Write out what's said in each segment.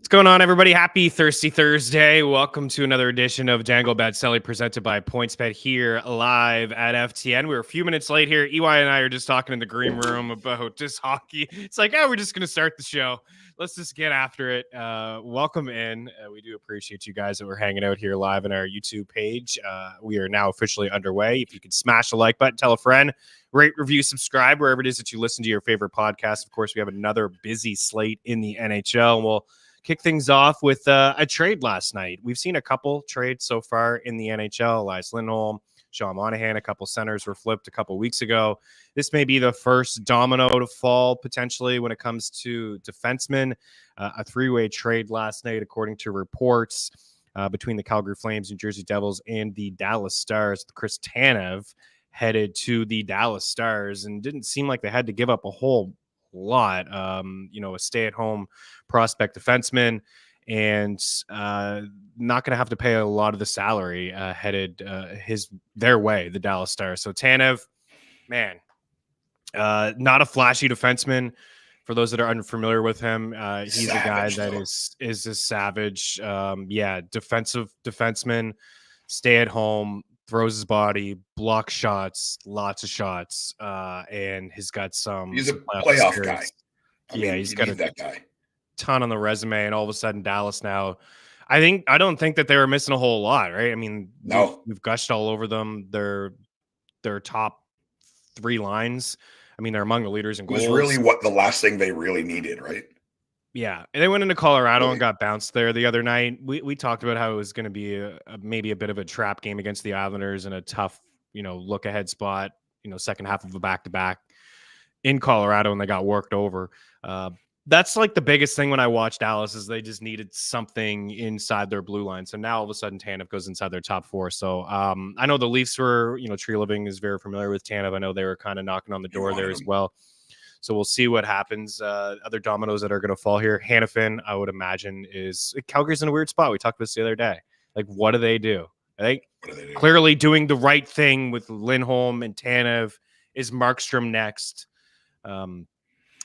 What's going on, everybody? Happy Thirsty Thursday. Welcome to another edition of Dangle Bet Celly presented by PointsBet here live at FTN. We're a few minutes late here. EY and I are just talking in the green room about just hockey. It's like, oh, we're just going to start the show. Let's just get after it. Welcome in. We do appreciate you guys that we're hanging out here live on our YouTube page. We are now officially underway. If you could smash the like button, tell a friend, rate, review, subscribe, wherever it is that you listen to your favorite podcast. Of course, we have another busy slate in the NHL, and we'll kick things off with a trade last night. We've seen a couple trades so far in the NHL. Elias Lindholm, Sean Monahan, a couple centers were flipped a couple weeks ago. This may be the first domino to fall potentially when it comes to defensemen. A three-way trade last night, according to reports, between the Calgary Flames, New Jersey Devils, and the Dallas Stars. Chris Tanev headed to the Dallas Stars and didn't seem like they had to give up a whole lot. A stay-at-home prospect defenseman, and not going to have to pay a lot of the salary headed their way, the Dallas Stars. So Tanev, man, not a flashy defenseman. For those that are unfamiliar with him, he's savage, a guy that is a savage. Defensive defenseman, stay at home, throws his body, blocks shots, lots of shots, and he's got some. He's a playoff experience. Guy. He's got that guy. Ton on the resume, and all of a sudden Dallas now. I don't think that they were missing a whole lot, right? I mean, no, we've gushed all over them. Their top three lines. I mean, they're among the leaders in goals. It was really what the last thing they really needed, right? Yeah, and they went into Colorado and got bounced there the other night. We talked about how it was going to be maybe a bit of a trap game against the Islanders and a tough, look ahead spot, second half of a back-to-back in Colorado, and they got worked over. That's like the biggest thing when I watched Dallas is they just needed something inside their blue line. So now all of a sudden Tanev goes inside their top four. So I know the Leafs were, Tree Living is very familiar with Tanev. I know they were kind of knocking on the door there as well. So we'll see what happens. Other dominoes that are going to fall here. Hannafin, I would imagine, is Calgary's in a weird spot. We talked about this the other day. Like, what do they do? I think clearly doing the right thing with Lindholm and Tanev. Is Markstrom next?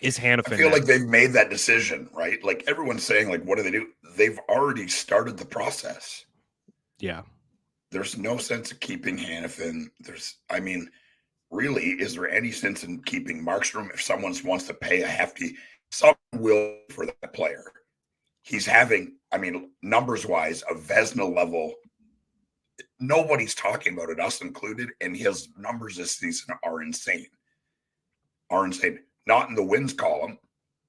Is Hannafin I feel next? like they've made that decision, right? Like everyone's saying, like, what do they do? They've already started the process. Yeah. There's no sense of keeping Hannafin. Really, is there any sense in keeping Markstrom if someone wants to pay a hefty, someone will for that player? He's having, numbers-wise, a Vezina level. Nobody's talking about it, us included, and his numbers this season are insane. Not in the wins column,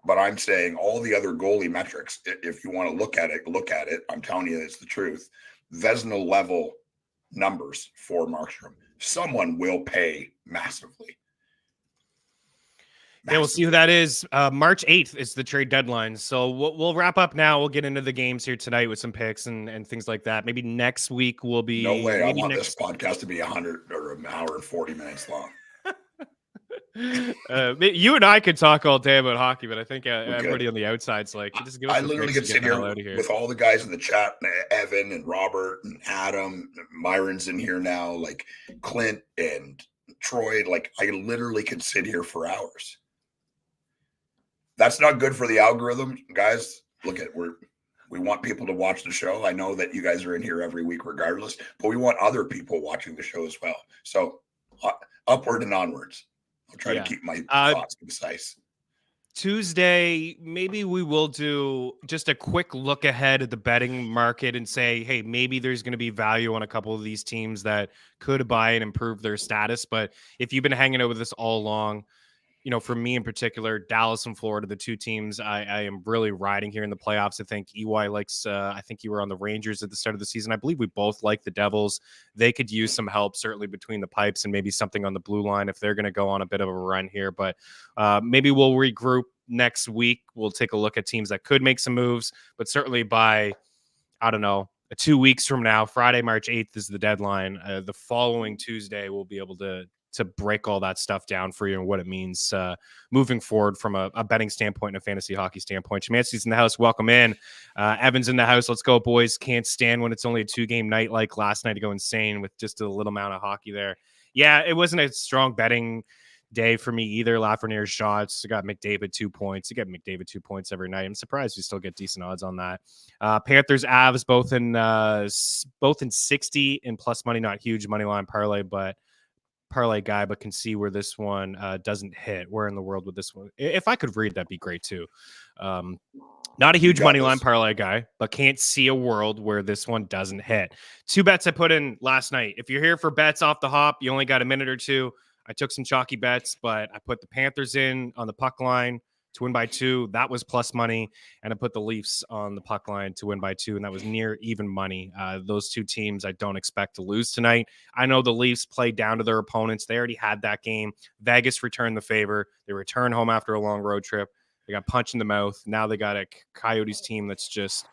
but I'm saying all the other goalie metrics, if you want to look at it. I'm telling you, it's the truth. Vezina level numbers for Markstrom. Someone will pay massively. Yeah, we'll see who that is. March 8th is the trade deadline. So we'll wrap up now. We'll get into the games here tonight with some picks and things like that. Maybe next week will be. No way. I want this podcast to be 100 or an hour and 40 minutes long. You and I could talk all day about hockey, but I think everybody on the outside's like, just give us. I literally could sit here with all the guys in the chat, Evan and Robert and Adam, Myron's in here now, like Clint and Troy. Like I literally could sit here for hours. That's not good for the algorithm, guys. Look at we want people to watch the show. I know that you guys are in here every week regardless, but we want other people watching the show as well. So upward and onwards. I'll try to keep my thoughts concise. Tuesday, maybe we will do just a quick look ahead at the betting market and say, hey, maybe there's going to be value on a couple of these teams that could buy and improve their status. But if you've been hanging out with us all along, for me in particular, Dallas and Florida, the two teams I am really riding here in the playoffs. I think EY likes, I think you were on the Rangers at the start of the season. I believe we both like the Devils. They could use some help, certainly between the pipes and maybe something on the blue line if they're going to go on a bit of a run here. But maybe we'll regroup next week. We'll take a look at teams that could make some moves, but certainly by, 2 weeks from now, Friday, March 8th is the deadline. The following Tuesday, we'll be able to break all that stuff down for you and what it means moving forward from a betting standpoint and a fantasy hockey standpoint. Shemansky's in the house. Welcome in. Evan's in the house. Let's go, boys. Can't stand when it's only a 2-game night like last night to go insane with just a little amount of hockey there. Yeah, it wasn't a strong betting day for me either. Lafreniere's shots. I got McDavid 2 points. You get McDavid 2 points every night. I'm surprised we still get decent odds on that. Panthers, Avs, both in 60 and plus money. Not huge money line parlay guy, but can see where this one doesn't hit. Where in the world would this one? If I could read, that'd be great too. Not a huge money line parlay guy, but can't see a world where this one doesn't hit. 2 bets I put in last night. If you're here for bets off the hop, you only got a minute or two. I took some chalky bets, but I put the Panthers in on the puck line to win by 2. That was plus money. And I put the Leafs on the puck line to win by 2. And that was near even money. Those 2 teams I don't expect to lose tonight. I know the Leafs played down to their opponents. They already had that game. Vegas returned the favor. They returned home after a long road trip. They got punched in the mouth. Now they got a Coyotes team that's just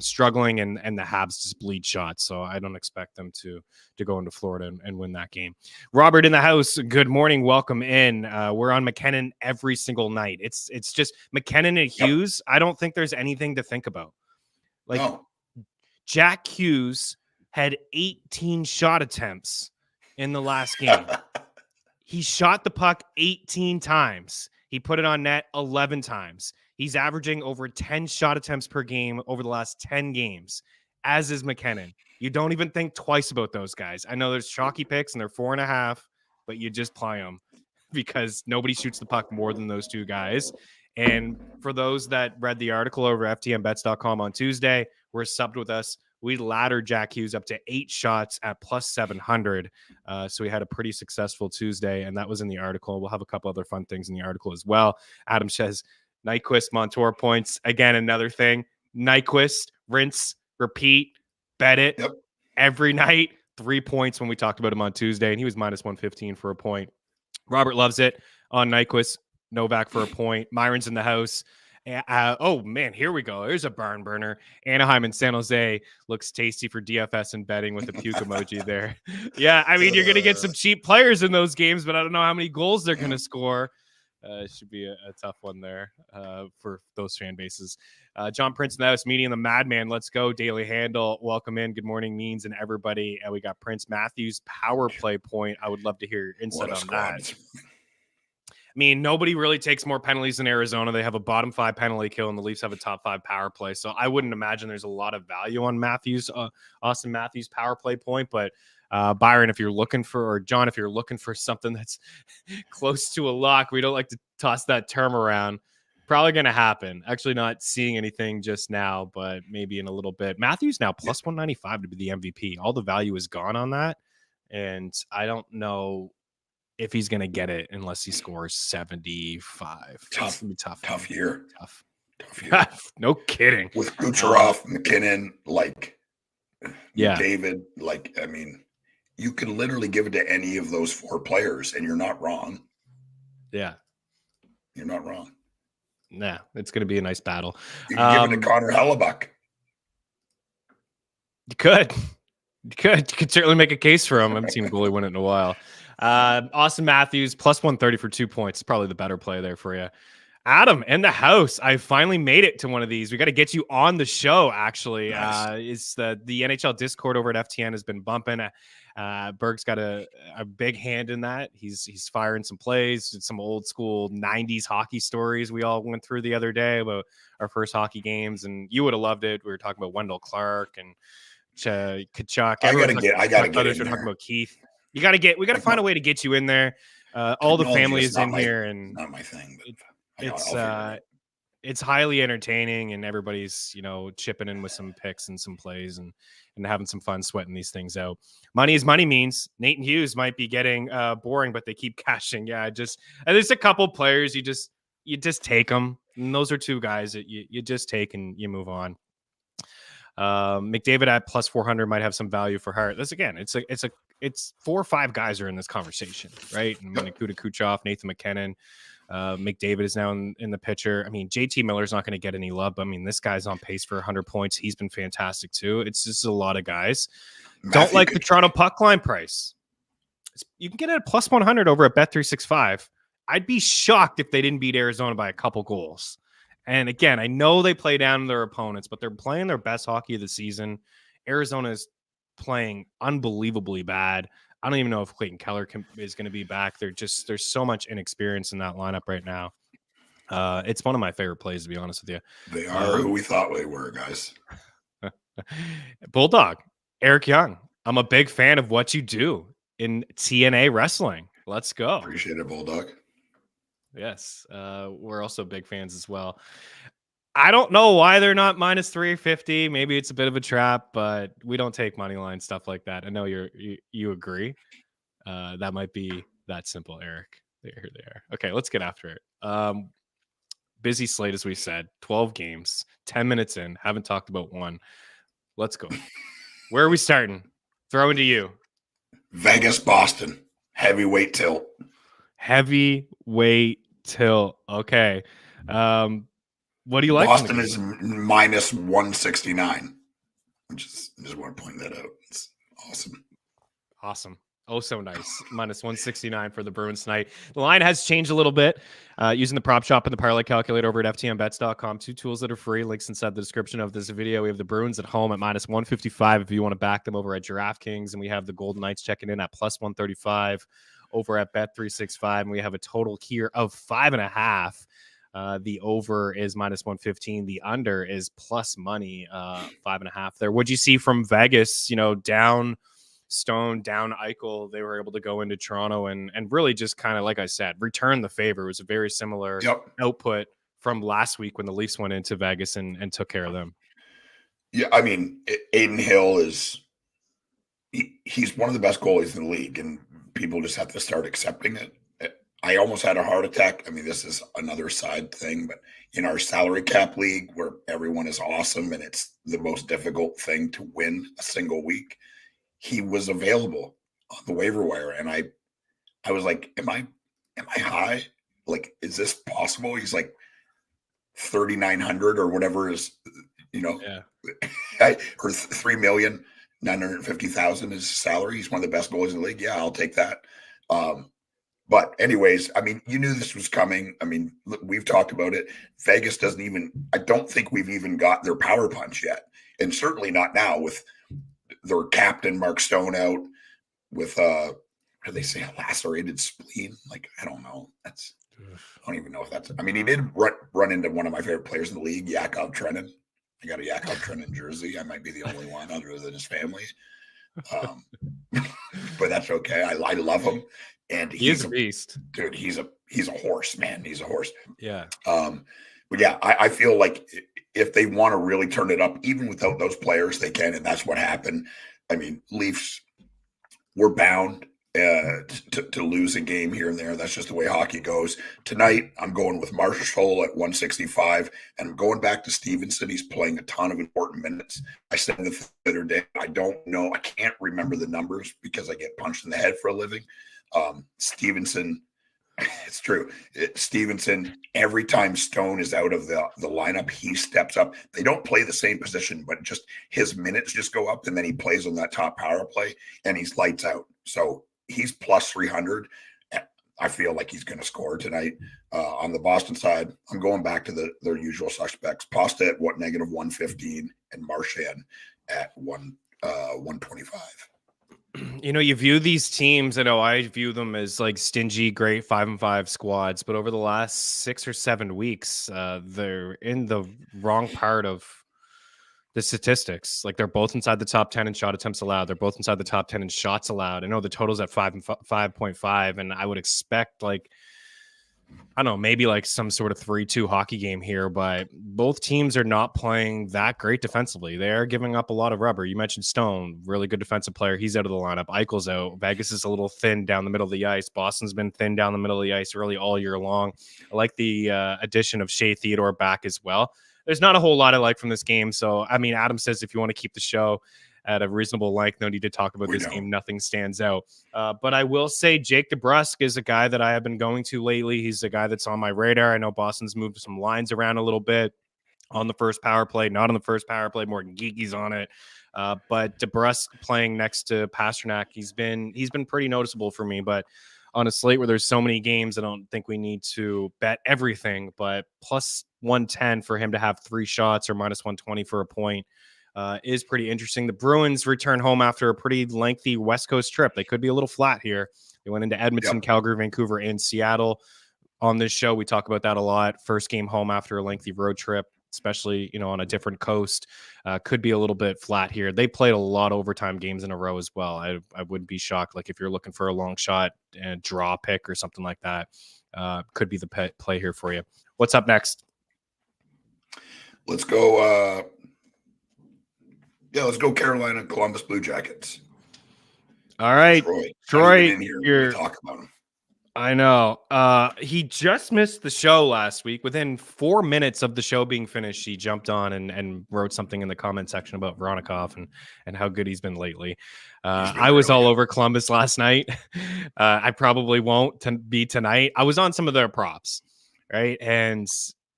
struggling, and the Habs just bleed shots. So I don't expect them to go into Florida and win that game. Robert in the house. Good morning. Welcome in. We're on McKinnon every single night. It's just McKinnon and Hughes. I don't think there's anything to think about. Jack Hughes had 18 shot attempts in the last game. He shot the puck 18 times. He put it on net 11 times. He's averaging over 10 shot attempts per game over the last 10 games, as is McKinnon. You don't even think twice about those guys. I know there's chalky picks and they're 4.5, but you just play them because nobody shoots the puck more than those 2 guys. And for those that read the article over ftmbets.com on Tuesday, were subbed with us, we laddered Jack Hughes up to 8 shots at plus 700. So we had a pretty successful Tuesday, and that was in the article. We'll have a couple other fun things in the article as well. Adam says, Nyquist, Montour points. Again, another thing. Nyquist, rinse, repeat, bet it every night. 3 points when we talked about him on Tuesday, and he was minus 115 for a point. Robert loves it on Nyquist. Novak for a point. Myron's in the house. Oh, man, here we go. There's a barn burner. Anaheim and San Jose looks tasty for DFS and betting with the puke emoji there. Yeah, I mean, you're going to get some cheap players in those games, but I don't know how many goals they're going to score. Should be a tough one there for those fan bases. John Prince in the house, Meaney and the Madman. Let's go. Daily Handle. Welcome in. Good morning, Means and everybody. We got Prince Matthews power play point. I would love to hear your insight on that. I mean, nobody really takes more penalties than Arizona. They have a bottom 5 penalty kill, and the Leafs have a top 5 power play. So I wouldn't imagine there's a lot of value on Austin Matthews power play point. But Byron, if you're looking for, or John, if you're looking for something that's close to a lock, we don't like to toss that term around. Probably going to happen. Actually, not seeing anything just now, but maybe in a little bit. Matthews now plus 195 to be the MVP. All the value is gone on that, and I don't know if he's going to get it unless he scores 75. Tough year. Tough year. No kidding. With Kucherov, McKinnon, David, I mean, you can literally give it to any of those 4 players, and you're not wrong. Yeah. You're not wrong. Nah, it's going to be a nice battle. You can give it to Connor Hellebuck. You could. You could certainly make a case for him. I haven't seen a goalie win it in a while. Austin Matthews plus 130 for 2 points. Probably the better play there for you. Adam in the house. I finally made it to one of these. We got to get you on the show. Actually, nice. Is the NHL Discord over at FTN has been bumping. Berg's got a big hand in that. He's firing some plays, some old school 90s hockey stories we all went through the other day about our first hockey games, and you would have loved it. We were talking about Wendell Clark and Kachuk. I gotta get in there. Talking about Keith. We got to find a way to get you in there. All the family is in here, and not my thing. It's highly entertaining, and everybody's chipping in with some picks and some plays and having some fun sweating these things out. Money is money means Nathan Hughes might be getting boring, but they keep cashing. Yeah, there's a couple players you just take them, and those are 2 guys that you just take and you move on. McDavid at plus 400 might have some value for Hart. This again, it's 4 or 5 guys are in this conversation, right? And Nikita Kucherov, Nathan McKinnon, McDavid is now in the picture. I mean, JT Miller's not going to get any love, but I mean, this guy's on pace for 100 points. He's been fantastic too. It's just a lot of guys. Don't like the Toronto puck line price. You can get it at plus 100 over at Bet365. I'd be shocked if they didn't beat Arizona by a couple goals. And again, I know they play down their opponents, but they're playing their best hockey of the season. Arizona is playing unbelievably bad. I don't even know if Clayton Keller is going to be back. There's so much inexperience in that lineup right now. It's one of my favorite plays, to be honest with you. They are who we thought they were, guys. Bulldog, Eric Young. I'm a big fan of what you do in TNA wrestling. Let's go. Appreciate it, Bulldog. Yes, we're also big fans as well. I don't know why they're not minus 350. Maybe it's a bit of a trap, but we don't take money line stuff like that. I know you agree. That might be that simple, Eric. Here they are. Okay, let's get after it. Busy slate, as we said, 12 games, 10 minutes in. Haven't talked about one. Let's go. Where are we starting? Throwing to you. Vegas, Boston. Heavyweight tilt. Heavyweight tilt. Okay. What do you like? Boston is minus 169. I just want to point that out. It's awesome. Awesome. Oh, so nice. Minus 169 for the Bruins tonight. The line has changed a little bit using the prop shop and the parlay calculator over at ftmbets.com. Two tools that are free. Links inside the description of this video. We have the Bruins at home at minus 155 if you want to back them over at DraftKings. And we have the Golden Knights checking in at plus 135 over at Bet365. And we have a total here of 5.5. The over is minus 115. The under is plus money, 5.5 there. What'd you see from Vegas? Down Stone, down Eichel. They were able to go into Toronto and really just kind of, like I said, return the favor. It was a very similar output from last week when the Leafs went into Vegas and took care of them. Yeah, I mean, Aiden Hill he's one of the best goalies in the league, and people just have to start accepting it. I almost had a heart attack. I mean, this is another side thing, but in our salary cap league where everyone is awesome and it's the most difficult thing to win a single week, he was available on the waiver wire. And I was like, am I high? Like, is this possible? He's like 3,900 or whatever is, or 3,950,000 is his salary. He's one of the best goalies in the league. Yeah, I'll take that. But anyways, I mean, you knew this was coming. I mean, look, we've talked about it. Vegas I don't think we've even got their power punch yet. And certainly not now with their captain, Mark Stone, out with, what do they say, a lacerated spleen? Like, I don't know. I don't even know if that's, I mean, he did run into one of my favorite players in the league, Yakov Trenin. I got a Yakov Trenin jersey. I might be the only one other than his family. But that's okay. I love him. And he's a beast. Dude, he's a horse, man. He's a horse. Yeah. But yeah, I feel like if they want to really turn it up, even without those players, they can. And that's what happened. I mean, Leafs were bound to lose a game here and there. That's just the way hockey goes. Tonight, I'm going with Marshall at 165, and I'm going back to Stevenson. He's playing a ton of important minutes. I said the other day, I don't know. I can't remember the numbers because I get punched in the head for a living. Stevenson, it's true. Stevenson, every time Stone is out of the lineup, he steps up. They don't play the same position, but just his minutes just go up, and then he plays on that top power play, and he's lights out. So he's plus 300. I feel like he's going to score tonight. On the Boston side, I'm going back to their usual suspects. Pasta at negative 115 and Marchand at 125. You view these teams, I view them as like stingy, great 5-5 squads, but over the last 6 or 7 weeks, they're in the wrong part of the statistics. Like, they're both inside the top 10 in shot attempts allowed. They're both inside the top 10 in shots allowed. I know the total's at 5.5, and I would expect, like, I don't know, maybe like some sort of 3-2 hockey game here, but both teams are not playing that great defensively. They are giving up a lot of rubber. You mentioned Stone, really good defensive player. He's out of the lineup. Eichel's out. Vegas is a little thin down the middle of the ice. Boston's been thin down the middle of the ice really all year long. I like the addition of Shea Theodore back as well. There's not a whole lot I like from this game. So, I mean, Adam says if you want to keep the show at a reasonable length, no need to talk about this game. Nothing stands out. But I will say Jake DeBrusk is a guy that I have been going to lately. He's a guy that's on my radar. I know Boston's moved some lines around a little bit on the first power play, not on the first power play. Morgan Geeky's on it. But DeBrusk playing next to Pasternak, he's been pretty noticeable for me. But on a slate where there's so many games, I don't think we need to bet everything. But plus 110 for him to have 3 shots or minus 120 for a point. is pretty interesting. The Bruins return home after a pretty lengthy West Coast trip. They could be a little flat here. They went into Edmonton, Calgary, Vancouver, and Seattle. On this show, we talk about that a lot. First game home after a lengthy road trip, especially, on a different coast, could be a little bit flat here. They played a lot of overtime games in a row as well. I wouldn't be shocked. Like if you're looking for a long shot and draw pick or something like that, could be the play here for you. What's up next? Let's go. Let's go Carolina Columbus Blue Jackets. All right. Troy, you're talk about him. I know. He just missed the show last week. Within 4 minutes of the show being finished, he jumped on and wrote something in the comment section about Voronkov and how good he's been lately. I was all over Columbus last night. I probably won't be tonight. I was on some of their props, right? And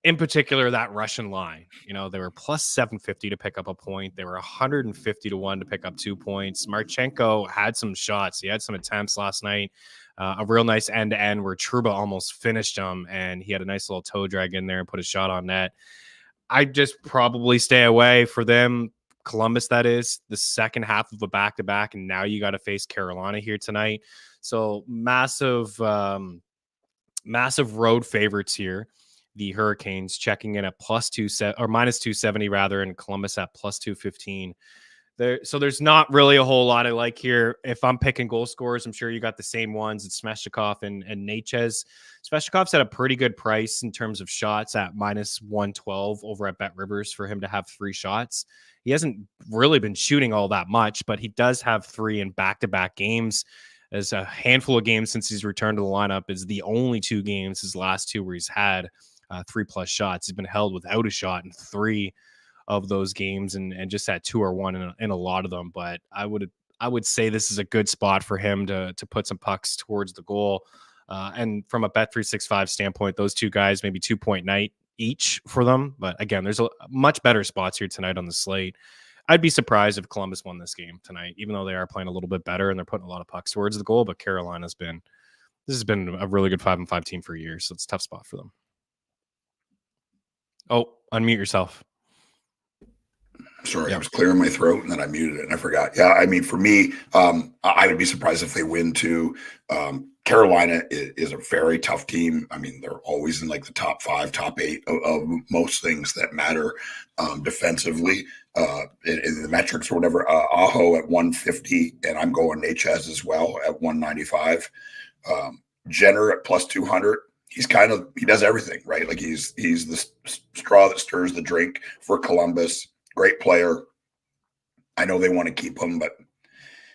in particular, that Russian line. They were plus 750 to pick up a point. They were 150 to 1 to pick up 2 points. Marchenko had some shots. He had some attempts last night. A real nice end-to-end where Trouba almost finished him, and he had a nice little toe drag in there and put a shot on net. I'd just probably stay away for them. Columbus, that is, the second half of a back-to-back, and now you got to face Carolina here tonight. So massive road favorites here. The Hurricanes checking in at minus 270 rather, and Columbus at plus 215. So there's not really a whole lot I like here. If I'm picking goal scorers, I'm sure you got the same ones. It's Svechnikov and Necas. Svechnikov's at a pretty good price in terms of shots at minus 112 over at Bet Rivers for him to have 3 shots. He hasn't really been shooting all that much, but he does have 3 in back-to-back games. As a handful of games since he's returned to the lineup is the only 2 games, his last 2, where he's had 3+ shots. He's been held without a shot in 3 of those games and just had 2 or 1 in a lot of them. But I would say this is a good spot for him to put some pucks towards the goal. And from a Bet365 standpoint, those 2 guys, maybe 2-point night each for them. But again, there's a much better spots here tonight on the slate. I'd be surprised if Columbus won this game tonight, even though they are playing a little bit better and they're putting a lot of pucks towards the goal. But Carolina's this has been a really good 5-5 team for years. So it's a tough spot for them. Oh, unmute yourself. Sorry, I was clearing my throat and then I muted it and I forgot. Yeah, I mean, for me, I would be surprised if they win too. Carolina is a very tough team. I mean, they're always in like the top 5, top 8 of most things that matter defensively in the metrics or whatever. Aho at 150, and I'm going Necas as well at 195. Jenner at plus 200. He does everything, right? Like he's the straw that stirs the drink for Columbus. Great player. I know they want to keep him, but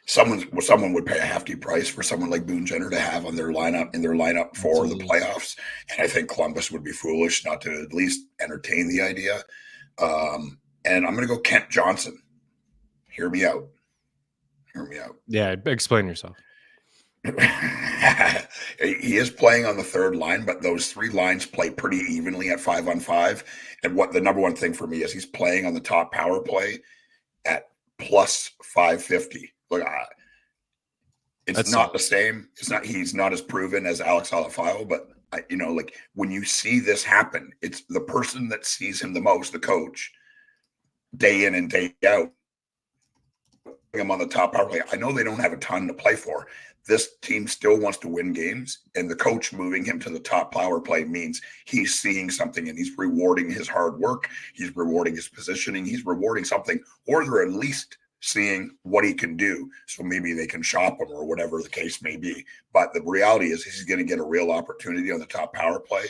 someone would pay a hefty price for someone like Boone Jenner to have on their lineup for the playoffs. And I think Columbus would be foolish not to at least entertain the idea. And I'm going to go Kent Johnson. Hear me out. Yeah, explain yourself. He is playing on the 3rd line, but those 3 lines play pretty evenly at 5-on-5. And what the number one thing for me is he's playing on the top power play at plus 550. Look, it's not the same. He's not as proven as Alex Alafio, but like when you see this happen, it's the person that sees him the most, the coach, day in and day out. Him on the top power play. I know they don't have a ton to play for. This team still wants to win games, and the coach moving him to the top power play means he's seeing something and he's rewarding his hard work. He's rewarding his positioning. He's rewarding something, or they're at least seeing what he can do. So maybe they can shop him or whatever the case may be. But the reality is he's going to get a real opportunity on the top power play,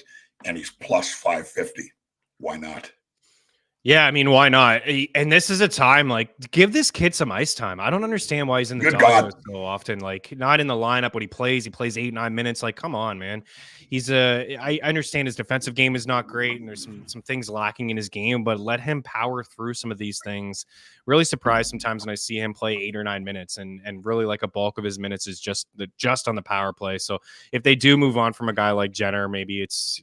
and he's plus 550. Why not? Yeah, I mean, why not? And this is a time, like, give this kid some ice time. I don't understand why he's in the doghouse so often. Like, not in the lineup when he plays 8-9 minutes. Like, come on, man. I understand his defensive game is not great, and there's some things lacking in his game, but let him power through some of these things. Really surprised sometimes when I see him play 8 or 9 minutes, and really like a bulk of his minutes is just on the power play. So if they do move on from a guy like Jenner, maybe it's,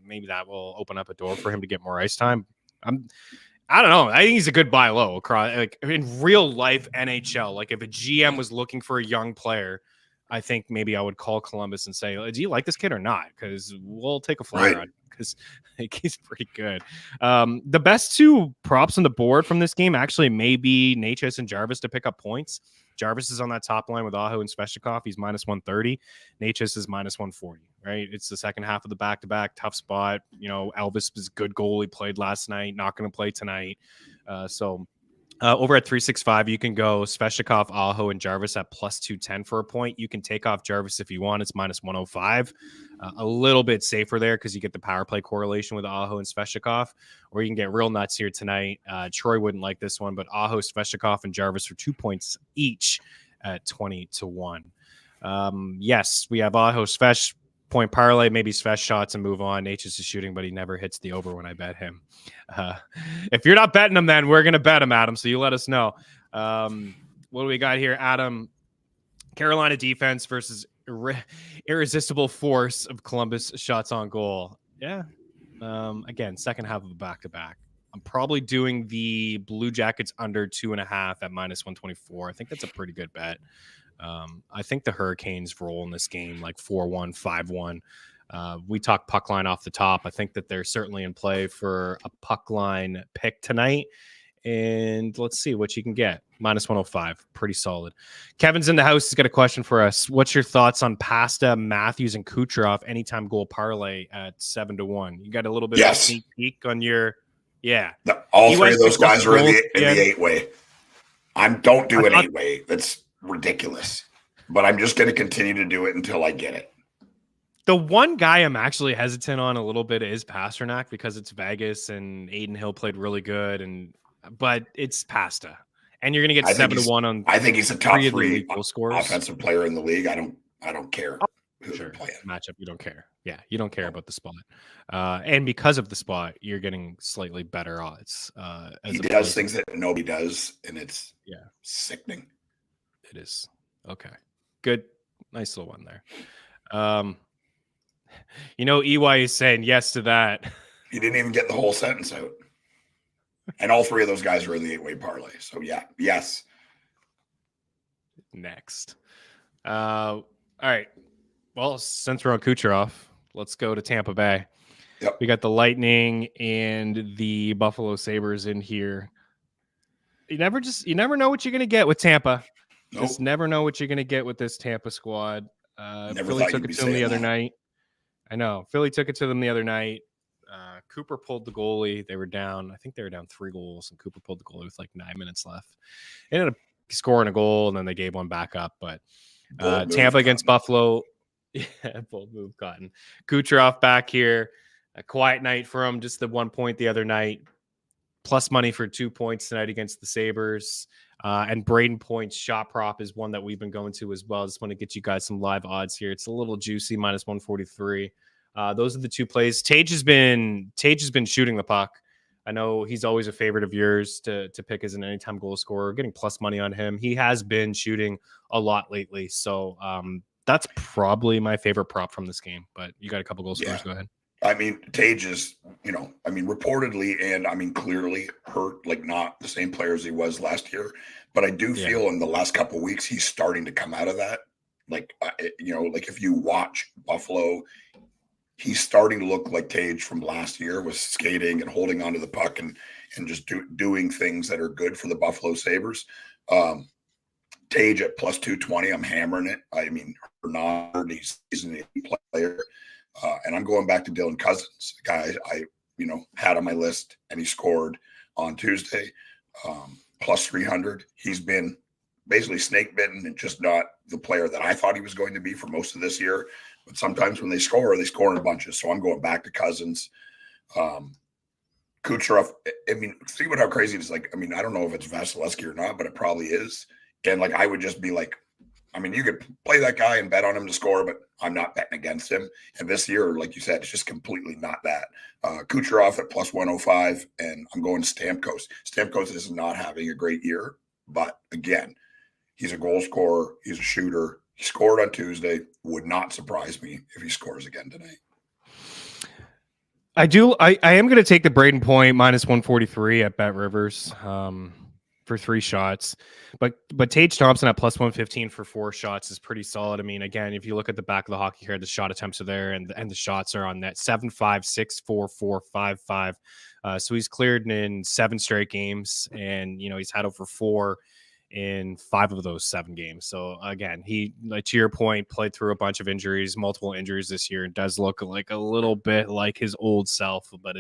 maybe that will open up a door for him to get more ice time. I don't know. I think he's a good buy low across, like in real life NHL. Like if a GM was looking for a young player, I think maybe I would call Columbus and say, do you like this kid or not? Because we'll take a flyer on him because he's pretty good. The best two props on the board from this game actually may be Necas and Jarvis to pick up points. Jarvis is on that top line with Aho and Svechnikov. He's minus 130. Necas is minus 140, right? It's the second half of the back-to-back. Tough spot. Elvis was a good goal. He played last night. Not going to play tonight. Over at 365, you can go Svechnikov, Aho, and Jarvis at plus 210 for a point. You can take off Jarvis if you want. It's minus 105. A little bit safer there because you get the power play correlation with Aho and Svechnikov. Or you can get real nuts here tonight. Troy wouldn't like this one, but Aho, Svechnikov, and Jarvis for 2 points each at 20-1. Yes, we have Aho, Svech, point parlay, maybe Svesh shots and move on. Natchez is shooting, but he never hits the over when I bet him. If you're not betting him, then we're going to bet him, Adam. So you let us know. What do we got here, Adam? Carolina defense versus irresistible force of Columbus shots on goal. Yeah. Again, second half of a back-to-back. I'm probably doing the Blue Jackets under 2.5 at minus 124. I think that's a pretty good bet. I think the Hurricanes roll in this game like 4-1, 5-1. We talked puck line off the top. I think that they're certainly in play for a puck line pick tonight. And let's see what you can get. Minus 105. Pretty solid. Kevin's in the house. He's got a question for us. What's your thoughts on Pasta, Matthews, and Kucherov anytime goal parlay at 7-1? You got a little bit of a sneak peek on your all three of those guys are in the 8-way. Don't do an 8-way. That's ridiculous, but I'm just going to continue to do it until I get it. The one guy I'm actually hesitant on a little bit is Pasternak because it's Vegas and Aiden Hill played really good, but it's Pasta, and you're going to get 7-1 on. I think he's a top 3 goal scorers, offensive player in the league. I don't care who they're playing. Matchup, you don't care. Yeah, you don't care about the spot, and because of the spot, you're getting slightly better odds. He does things that nobody does, and it's sickening. It is. Okay. Good. Nice little one there. EY is saying yes to that. He didn't even get the whole sentence out. And all three of those guys are in the 8-way parlay. So, yes. Next. All right. Well, since we're on Kucherov, let's go to Tampa Bay. Yep. We got the Lightning and the Buffalo Sabres in here. You never know what you're going to get with Tampa. Nope. Just never know what you're going to get with this Tampa squad. Philly took it to them the other night. I know. Philly took it to them the other night. Cooper pulled the goalie. They were down. I think they were down 3 goals, and Cooper pulled the goalie with like 9 minutes left. They ended up scoring a goal, and then they gave one back up. But Tampa against Buffalo. Yeah, bold move, Cotton. Kucherov back here. A quiet night for him. Just the 1 point the other night. Plus money for 2 points tonight against the Sabres. And Braden Point's shot prop is one that we've been going to as well. Just want to get you guys some live odds here. It's a little juicy, minus 143. Those are the two plays. Tage has been shooting the puck. I know he's always a favorite of yours to pick as an anytime goal scorer. We're getting plus money on him. He has been shooting a lot lately. So that's probably my favorite prop from this game. But you got a couple goal scorers. Go ahead. I mean, Tage is, reportedly and clearly hurt, like not the same player as he was last year. But I do feel in the last couple of weeks, he's starting to come out of that. Like if you watch Buffalo, he's starting to look like Tage from last year, was skating and holding onto the puck and just doing things that are good for the Buffalo Sabres. Tage at plus 220, I'm hammering it. I mean, Bernard, he's an elite player. And I'm going back to Dylan Cousins, a guy I had on my list, and he scored on Tuesday, plus 300. He's been basically snake bitten and just not the player that I thought he was going to be for most of this year. But sometimes when they score in bunches. So I'm going back to Cousins. Kucherov, think about how crazy it is. Like, I don't know if it's Vasilevsky or not, but it probably is. And I would just be like, you could play that guy and bet on him to score, but I'm not betting against him. And this year, like you said, it's just completely not that. Kucherov at plus 105, and I'm going Stamkos. Stamkos is not having a great year, but again, he's a goal scorer. He's a shooter. He scored on Tuesday. Would not surprise me if he scores again tonight. I am going to take the Braden Point minus 143 at Bet Rivers. for 3 shots. But Tage Thompson at plus 115 for 4 shots is pretty solid. I mean, again, if you look at the back of the hockey card, the shot attempts are there and the shots are on net 7-5, 6-4, 4-5-5. So he's cleared in 7 straight games, and he's had over 4 in 5 of those 7 games. So again, he, like, to your point, played through a bunch of injuries, multiple injuries this year, and does look like a little bit like his old self, but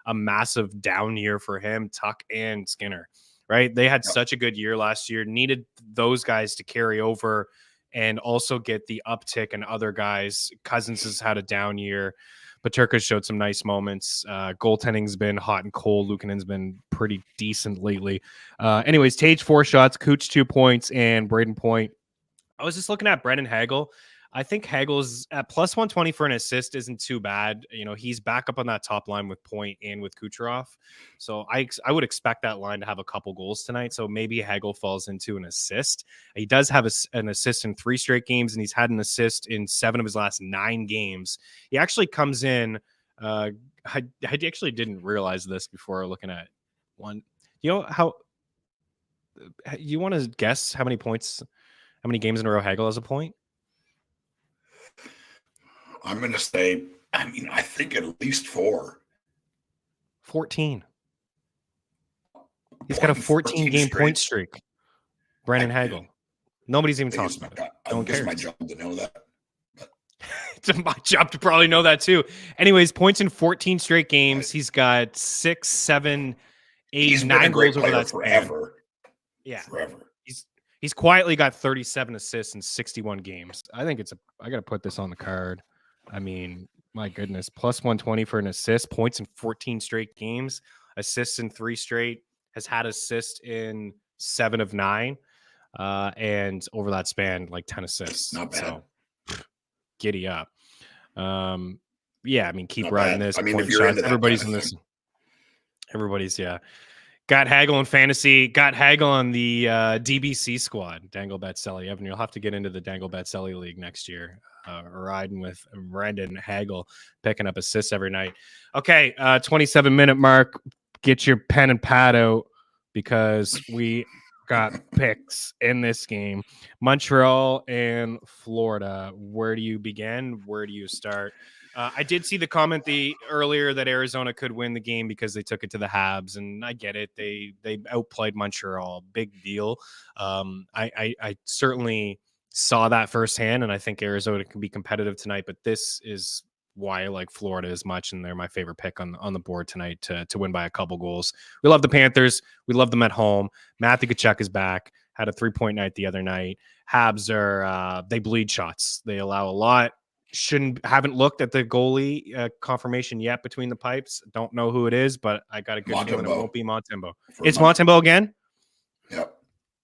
a massive down year for him, Tuck and Skinner, right? They had such a good year last year, needed those guys to carry over and also get the uptick in other guys. Cousins has had a down year. Paterka showed some nice moments. Goaltending's been hot and cold. Luukkonen's been pretty decent lately. Anyways, Tage 4 shots, Cooch 2 points, and Braden Point. I was just looking at Brendan Hagel. I think Hagel's at plus 120 for an assist isn't too bad. He's back up on that top line with Point and with Kucherov. So I would expect that line to have a couple goals tonight. So maybe Hagel falls into an assist. He does have an assist in 3 straight games, and he's had an assist in 7 of his last 9 games. He actually comes in. I actually didn't realize this before looking at one. You want to guess how many games in a row Hagel has a point? I'm going to say, I think at least 4. 14. He's got a 14-game point streak. Brandon Hagel. Nobody's even talking about it. No one cares. It's my job to know that. But. It's my job to probably know that too. Anyways, points in 14 straight games. He's got 6, 7, 8, 9 goals over that forever. Yeah. Forever. He's quietly got 37 assists in 61 games. I think I got to put this on the card. I mean, my goodness, plus 120 for an assist, points in 14 straight games, assists in 3 straight, has had assists in 7 of 9, and over that span, like 10 assists. Not bad. So, giddy up. Yeah, keep Not riding bad. this. If you're into everybody's in this. Everybody's, yeah. Got Hagel in fantasy. Got Hagel on the DBC squad. Dangle Bet Celly. Evan, you'll have to get into the Dangle Bet Celly league next year. Riding with Brendan Hagel, picking up assists every night. Okay, 27-minute mark. Get your pen and pad out because we got picks in this game. Montreal and Florida. Where do you begin? Where do you start? I did see the comment earlier that Arizona could win the game because they took it to the Habs, and I get it. They outplayed Montreal. Big deal. I certainly saw that firsthand, and I think Arizona can be competitive tonight, but this is why I like Florida as much, and they're my favorite pick on the board tonight to win by a couple goals. We love the Panthers. We love them at home. Matthew Tkachuk is back. Had a 3-point night the other night. Habs they bleed shots. They allow a lot. Haven't looked at the goalie confirmation yet between the pipes. Don't know who it is, but I got a good feeling it won't be Montembeault. It's Montembeault again? Yep.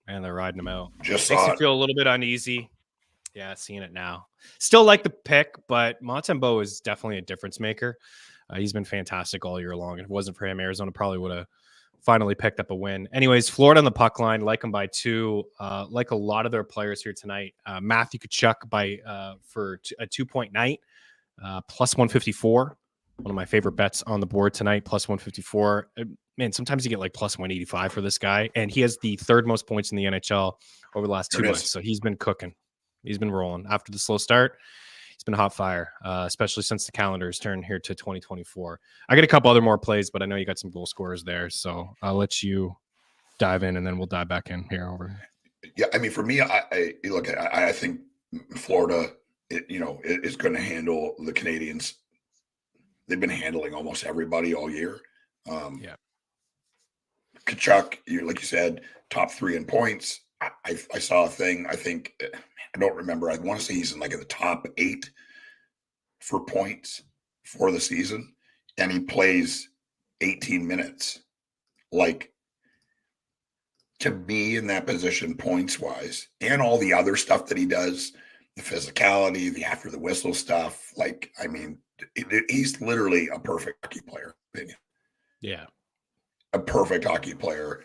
And they're riding him out. Just makes you feel a little bit uneasy. Yeah, seeing it now. Still like the pick, but Montembeault is definitely a difference maker. He's been fantastic all year long. If it wasn't for him, Arizona probably would have finally picked up a win. Anyways, Florida on the puck line, like them by 2. Like a lot of their players here tonight. Matthew Tkachuk for a 2-point night, plus 154. One of my favorite bets on the board tonight, plus 154. Man, sometimes you get like plus 185 for this guy, and he has the 3rd most points in the NHL over the last 2 months. So he's been cooking. He's been rolling. After the slow start, he's been hot fire, especially since the calendar's turned here to 2024. I got a couple other more plays, but I know you got some goal scorers there, so I'll let you dive in, and then we'll dive back in here over. Yeah, for me, I think Florida, is going to handle the Canadians. They've been handling almost everybody all year. Yeah. Tkachuk, like you said, top 3 in points. I saw a thing. I think I don't remember. I want to say he's in the top 8 for points for the season, and he plays 18 minutes. Like, to be in that position points wise, and all the other stuff that he does, the physicality, the after the whistle stuff. He's literally a perfect hockey player. Opinion. Yeah, a perfect hockey player.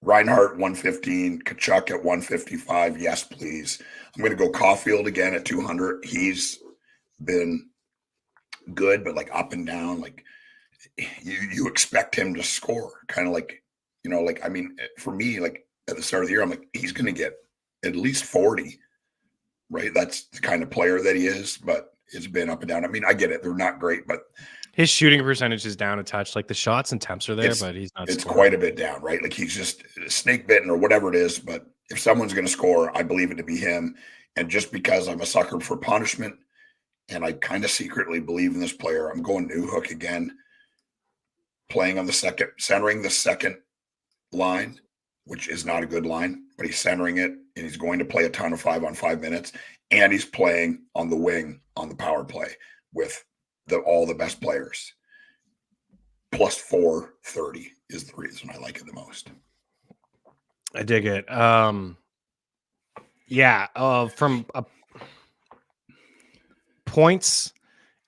Reinhart 115, Tkachuk at 155. Yes, please. I'm going to go Caulfield again at 200. He's been good, but up and down. You expect him to score, kind of like You know, like, I mean, for me, like at the start of the year, I'm like, he's going to get at least 40, right? That's the kind of player that he is, but it's been up and down. I mean, I get it. They're not great, but his shooting percentage is down a touch. Like the shots and temps are there, but he's not It's scoring. quite a bit down, right? Like he's just snake bitten or whatever it is. But if someone's going to score, I believe it to be him. And just because I'm a sucker for punishment and I kind of secretly believe in this player, I'm going new hook again, playing on the second, centering the second line, which is not a good line, but he's centering it and he's going to play a ton of 5-on-5 minutes. And he's playing on the wing on the power play with all the best players. Plus 430 is the reason I like it the most. I dig it. From points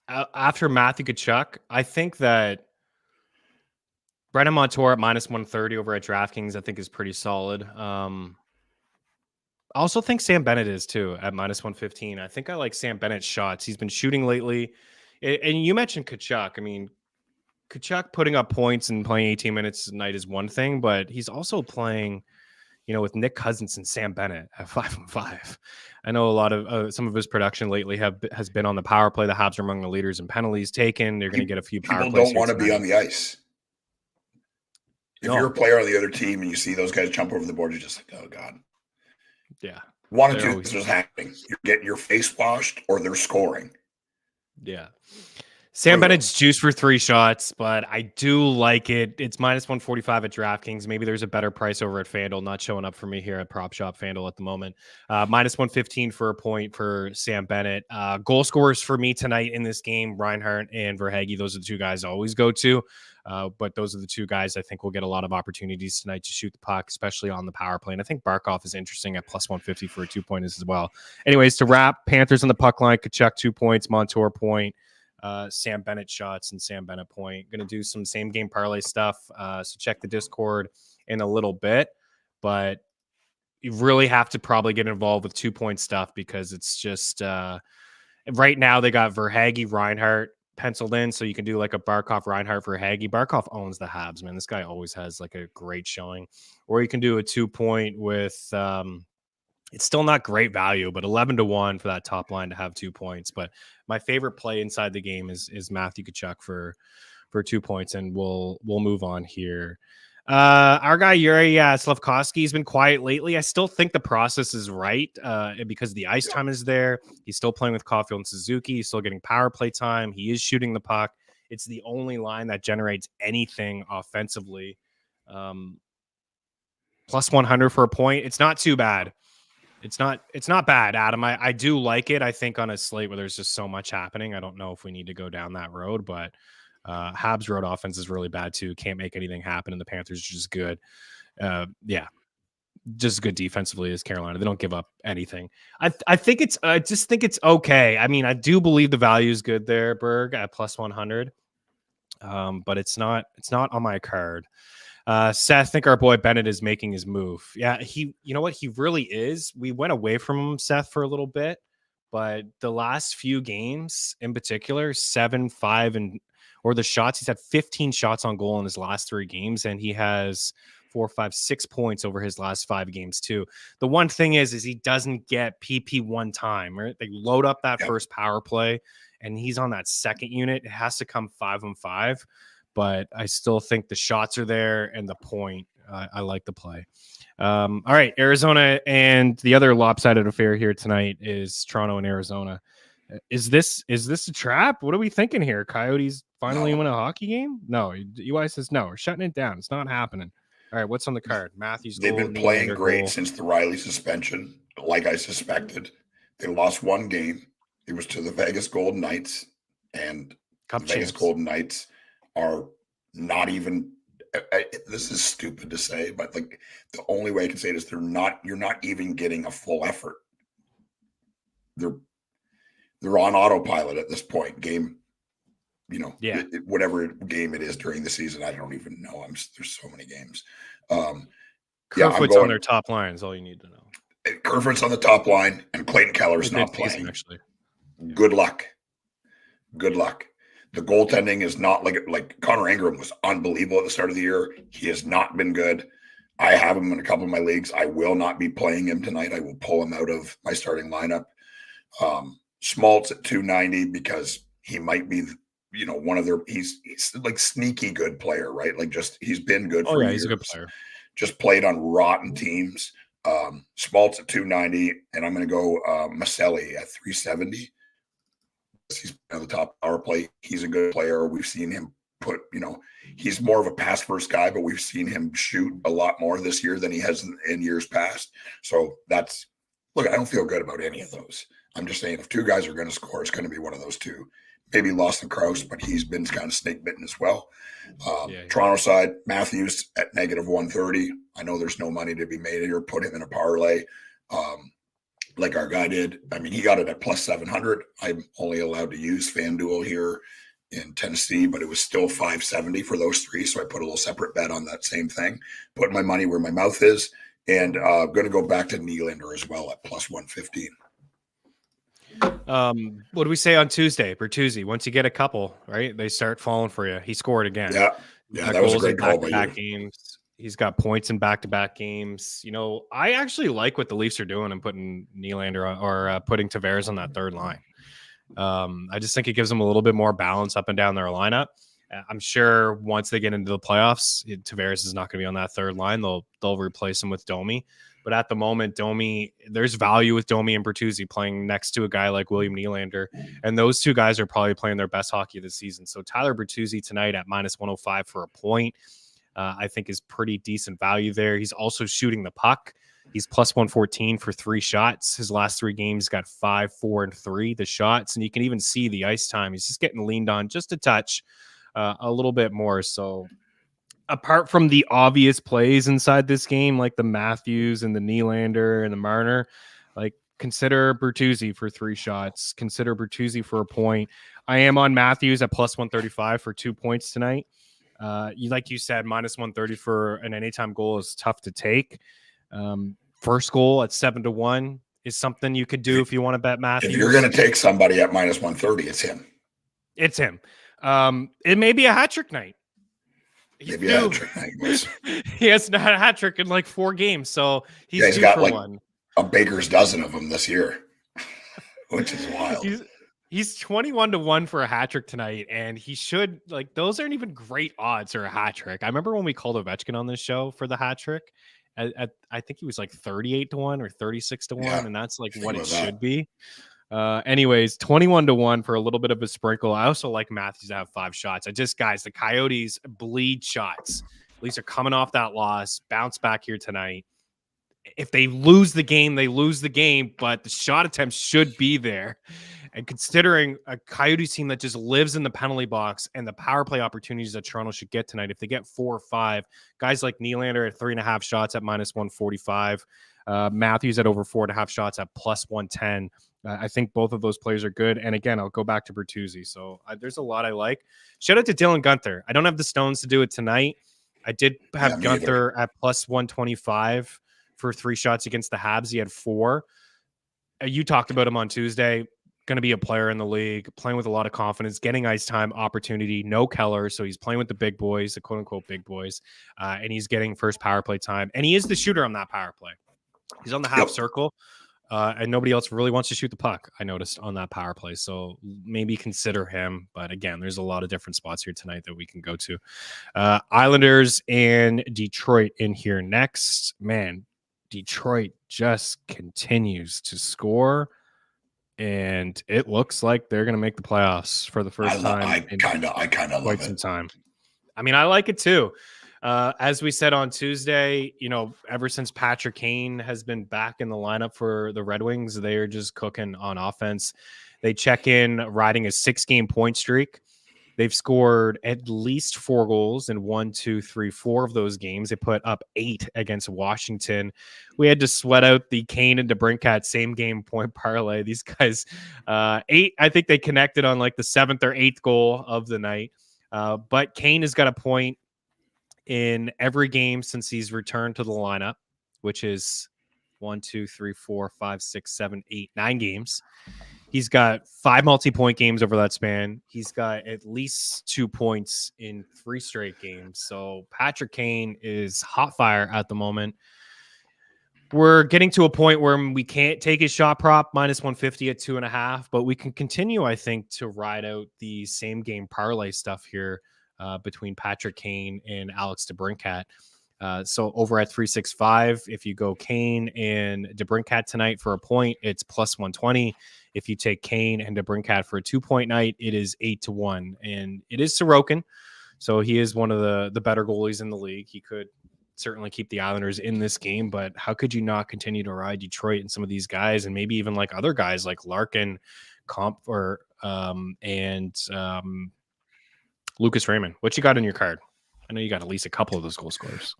after Matthew Tkachuk, I think that Brendan Montour at minus 130 over at DraftKings, I think is pretty solid. I also think Sam Bennett is too at minus 115. I think I like Sam Bennett's shots. He's been shooting lately. And you mentioned Tkachuk. I mean, Tkachuk putting up points and playing 18 minutes a night is one thing, but he's also playing, with Nick Cousins and Sam Bennett at 5-on-5. I know a lot of some of his production lately has been on the power play. The Habs are among the leaders in penalties taken. They're going to get a few power plays. People don't want to be on the ice. If you're a player on the other team and you see those guys jump over the board, you're just like, oh God. Yeah. One of two things is happening. You're getting your face washed or they're scoring. Yeah. Sam Bennett's juiced for 3 shots, but I do like it. It's minus 145 at DraftKings. Maybe there's a better price over at FanDuel. Not showing up for me here at Prop Shop FanDuel at the moment. Minus 115 for a point for Sam Bennett. Goal scorers for me tonight in this game, Reinhart and Verhaeghe. Those are the two guys I always go to. But those are the two guys I think will get a lot of opportunities tonight to shoot the puck, especially on the power play. And I think Barkov is interesting at plus 150 for a 2-pointers as well. Anyways, to wrap, Panthers on the puck line, Tkachuk 2 points, Montour point. Sam Bennett shots and Sam Bennett point. Going to do some same game parlay stuff. So check the Discord in a little bit, but you really have to probably get involved with 2-point stuff because it's just right now they got Verhaeghe, Reinhart penciled in. So you can do like a Barkov, Reinhart, Verhaeghe. Barkov owns the Habs, man. This guy always has like a great showing. Or you can do a 2-point with it's still not great value, but 11-1 for that top line to have 2 points. But my favorite play inside the game is Matthew Tkachuk for 2 points, and we'll move on here. Our guy Yuri Slafkovsky has been quiet lately. I still think the process is right because the ice time is there. He's still playing with Caulfield and Suzuki. He's still getting power play time. He is shooting the puck. It's the only line that generates anything offensively. Plus 100 for a point. It's not too bad. It's not bad, Adam. I do like it. I think on a slate where there's just so much happening, I don't know if we need to go down that road, but Habs road offense is really bad too. Can't make anything happen, and the Panthers are just good. Just good defensively as Carolina. They don't give up anything. I just think it's okay. I mean, I do believe the value is good there, Berg, at plus 100. But it's not on my card. Seth, I think our boy Bennett is making his move. Yeah, you know what? He really is. We went away from him, Seth, for a little bit, but the last few games in particular, 7, 5, or the shots, he's had 15 shots on goal in his last 3 games, and he has 4, 5, 6 points over his last 5 games too. The one thing is he doesn't get PP one time, right? They load up that first power play, and he's on that second unit. It has to come 5-on-5. But I still think the shots are there and the point. I like the play. All right, Arizona, and the other lopsided affair here tonight is Toronto and Arizona. Is this a trap? What are we thinking here? Coyotes finally win a hockey game? No, UI says no. We're shutting it down. It's not happening. All right, what's on the card? Matthews. They've been playing great since the Riley suspension, like I suspected. They lost 1 game. It was to the Vegas Golden Knights, and the Vegas Golden Knights are not even this is stupid to say, but like the only way I can say it is you're not even getting a full effort. They're on autopilot at this point. Game, whatever game it is during the season, I don't even know. There's so many games. Kerfoot's on their top line is all you need to know. Kerfoot's on the top line, and Clayton Keller's not playing. Actually. Good luck. The goaltending is not like Connor Ingram was unbelievable at the start of the year. He has not been good. I have him in a couple of my leagues. I will not be playing him tonight. I will pull him out of my starting lineup. Schmaltz at 290 because he might be, one of their. He's like sneaky good player, right? Like he's been good for years. He's a good player. Just played on rotten teams. Schmaltz at 290, and I'm going to go Maselli at 370. He's on the top power play. He's a good player. We've seen him he's more of a pass first guy, but we've seen him shoot a lot more this year than he has in years past. So I don't feel good about any of those. I'm just saying if two guys are going to score, it's going to be one of those two. Maybe Lawson Krause, but he's been kind of snake bitten as well. Toronto side, Matthews at -130. I know there's no money to be made here. Put him in a parlay. Like our guy did. I mean, he got it at +700. I'm only allowed to use FanDuel here in Tennessee, but it was still 570 for those three. So I put a little separate bet on that same thing, put my money where my mouth is, and going to go back to Nylander as well at +115. What do we say on Tuesday? Bertuzzi, once you get a couple, right? They start falling for you. He scored again. Yeah, that was a great call by you. Games. He's got points in back-to-back games. I actually like what the Leafs are doing and putting Nylander or putting Tavares on that third line. I just think it gives them a little bit more balance up and down their lineup. I'm sure once they get into the playoffs, Tavares is not going to be on that third line. They'll replace him with Domi. But at the moment, there's value with Domi and Bertuzzi playing next to a guy like William Nylander. And those two guys are probably playing their best hockey of the season. So Tyler Bertuzzi tonight at -105 for a point, I think is pretty decent value there. He's also shooting the puck. He's +114 for 3 shots. His last 3 games got 5, 4, and 3, the shots. And you can even see the ice time. He's just getting leaned on just a touch, a little bit more. So apart from the obvious plays inside this game, like the Matthews and the Nylander and the Marner, like consider Bertuzzi for 3 shots. Consider Bertuzzi for a point. I am on Matthews at +135 for 2 points tonight. Like you said, -130 for an anytime goal is tough to take. First goal at 7-1 is something you could do if you want to bet Matthews. If you're going to take somebody at -130, it's him. It's him. It may be a hat trick night. Maybe a hat trick night. He has not a hat trick in like 4 games, so he's got for like one. A baker's dozen of them this year, which is wild. He's 21-1 for a hat trick tonight, and he should those aren't even great odds for a hat trick. I remember when we called Ovechkin on this show for the hat trick. I think he was like 38-1 or 36-1, and that's like what it should be. Anyways, 21-1 for a little bit of a sprinkle. I also like Matthews to have 5 shots. Guys, the Coyotes bleed shots. Leafs are coming off that loss, bounce back here tonight. If they lose the game, they lose the game, but the shot attempts should be there. And considering a Coyotes team that just lives in the penalty box and the power play opportunities that Toronto should get tonight, if they get 4 or 5, guys like Nylander at 3.5 shots at -145, Matthews at over 4.5 shots at +110. I think both of those players are good. And again, I'll go back to Bertuzzi. So there's a lot I like. Shout out to Dylan Guenther. I don't have the stones to do it tonight. I did have Guenther at +125 for 3 shots against the Habs. He had 4. You talked about him on Tuesday. Going to be a player in the league, playing with a lot of confidence, getting ice time opportunity, no Keller. So he's playing with the big boys, the quote unquote big boys, and he's getting first power play time. And he is the shooter on that power play. He's on the half circle, and nobody else really wants to shoot the puck, I noticed, on that power play. So maybe consider him. But again, there's a lot of different spots here tonight that we can go to. Islanders and Detroit in here next. Man, Detroit just continues to score. And it looks like they're going to make the playoffs for the first time. I kind of love some time. I mean, I like it too. As we said on Tuesday, ever since Patrick Kane has been back in the lineup for the Red Wings, they are just cooking on offense. They check in riding a 6-game point streak. They've scored at least 4 goals in 4 of those games. They put up 8 against Washington. We had to sweat out the Kane and DeBrincat same game point parlay. These guys, 8, I think they connected on like the 7th or 8th goal of the night. But Kane has got a point in every game since he's returned to the lineup, which is 1, 2, 3, 4, 5, 6, 7, 8, 9 games. He's got 5 multi-point games over that span. He's got at least 2 points in 3 straight games. So Patrick Kane is hot fire at the moment. We're getting to a point where we can't take his shot prop minus 150 at 2.5, but we can continue, I think, to ride out the same game parlay stuff here between Patrick Kane and Alex DeBrincat. So over at 365, if you go Kane and DeBrincat tonight for a point, it's plus 120. If you take Kane and DeBrincat for a 2-point night, it is 8-1. And it is Sorokin. So he is one of the better goalies in the league. He could certainly keep the Islanders in this game, but how could you not continue to ride Detroit and some of these guys, and maybe even like other guys like Larkin, and Lucas Raymond? What you got in your card? I know you got at least a couple of those goal scorers.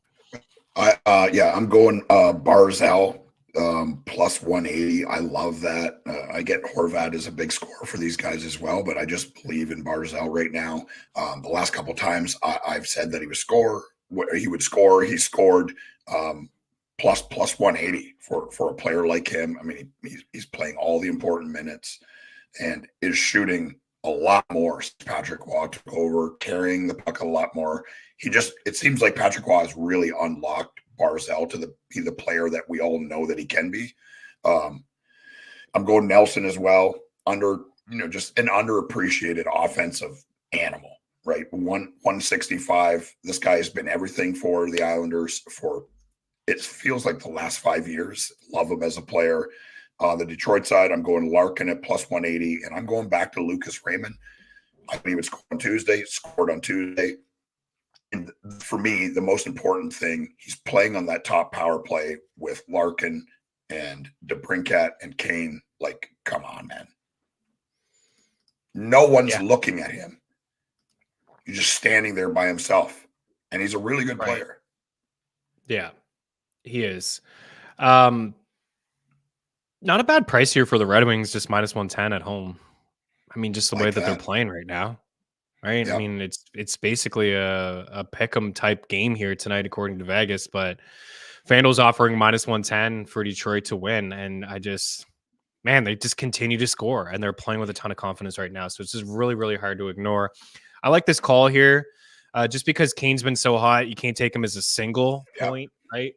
I'm going Barzal plus 180. I love that. I get Horvat as a big scorer for these guys as well, but I just believe in Barzal right now. The last couple of times I've said that he would score. He scored plus 180 for a player like him. I mean, he's playing all the important minutes and is shooting a lot more. Patrick Waugh took over, carrying the puck a lot more. It seems like Patrick Waugh has really unlocked Barzal to be the player that we all know that he can be. I'm going Nelson as well, just an underappreciated offensive animal. Right, 165. This guy has been everything for the Islanders for it feels like the last 5 years. Love him as a player. On the Detroit side, I'm going Larkin at plus 180, and I'm going back to Lucas Raymond. I think he would score on Tuesday. Scored on Tuesday. And for me, the most important thing, he's playing on that top power play with Larkin and DeBrincat and Kane. Like, come on, man. No one's looking at him. He's just standing there by himself, and he's a really good player. Yeah, he is. Not a bad price here for the Red Wings, just minus 110 at home. I mean, just the way that they're playing right now, right? Yeah. I mean, it's basically a pick'em type game here tonight, according to Vegas, but FanDuel's offering minus 110 for Detroit to win, and they just continue to score, and they're playing with a ton of confidence right now, so it's just really, really hard to ignore. I like this call here just because Kane's been so hot. You can't take him as a single point, right?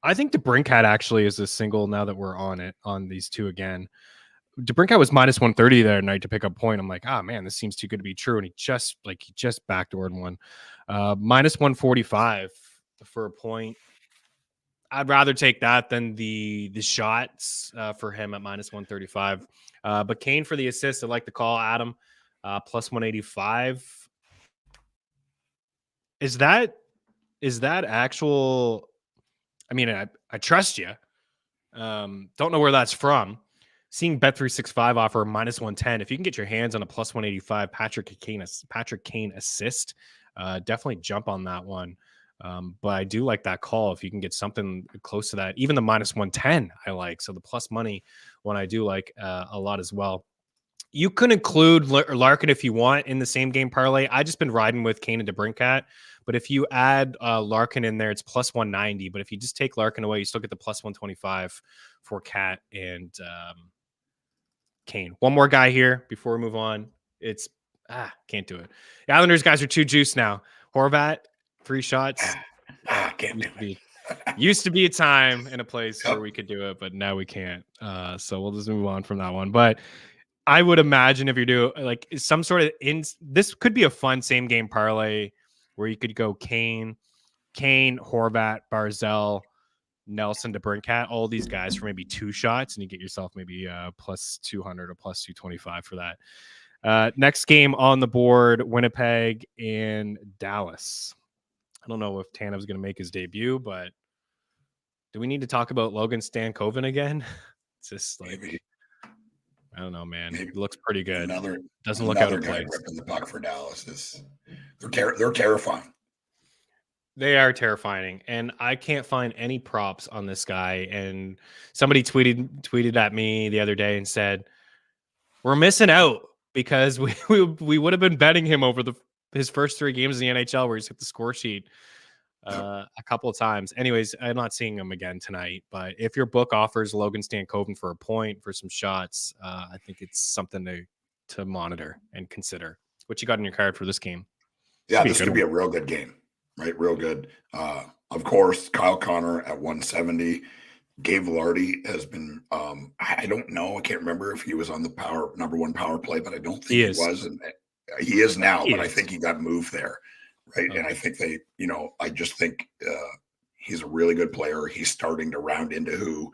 I think DeBrincat actually is a single now that we're on these two again. DeBrincat was minus 130 that night to pick up point. I'm like, man, this seems too good to be true. And he just backdoored one. Minus 145 for a point. I'd rather take that than the shots for him at minus 135. But Kane for the assist, I like the call, Adam. Plus 185. Is that actual? I mean, I trust you. Don't know where that's from. Seeing Bet365 offer minus 110. If you can get your hands on a plus 185 Patrick Kane assist, definitely jump on that one. But I do like that call if you can get something close to that. Even the minus 110 I like. So the plus money one I do like a lot as well. You can include Larkin if you want in the same game parlay. I just been riding with Kane and DeBrincat, but if you add Larkin in there, it's plus 190. But if you just take Larkin away, you still get the plus 125 for Cat and Kane. One more guy here before we move on. It's can't do it. The Islanders guys are too juiced now. Horvat, 3 shots. Can't do it. Used to be a time and a place where we could do it, but now we can't. So we'll just move on from that one. But I would imagine if you're doing like some sort of this could be a fun same game parlay where you could go Kane, Horvat, Barzal, Nelson, DeBrincat, all these guys for maybe 2 shots, and you get yourself maybe plus 200 or plus 225 for that. Next game on the board, Winnipeg and Dallas. I don't know if Tanev's going to make his debut, but do we need to talk about Logan Stankoven again? It's just like maybe. I don't know, man. Maybe. It looks pretty good. Doesn't look out of place. Ripping the puck for Dallas they're terrifying. They are terrifying, and I can't find any props on this guy. And somebody tweeted at me the other day and said, "We're missing out because we would have been betting him over his first 3 games in the NHL where he's hit the score sheet a couple of times. Anyways, I'm not seeing him again tonight. But if your book offers Logan Stankoven for a point for some shots, I think it's something to monitor and consider. What you got in your card for this game? Yeah, this could be a real good game, right? Real good. Of course, Kyle Connor at 170. Gabe Vilardi has been, I don't know. I can't remember if he was on the number one power play, but I don't think he was. And he is now, but I think he got moved there. Right. And I think I just think he's a really good player. He's starting to round into who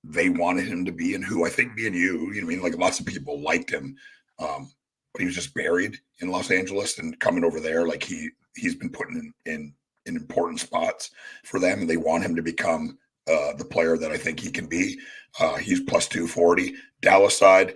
they wanted him to be and who I think me and you know, I mean, like lots of people liked him. But he was just buried in Los Angeles and coming over there. Like he's been put in important spots for them, and they want him to become the player that I think he can be. He's plus 240. Dallas side,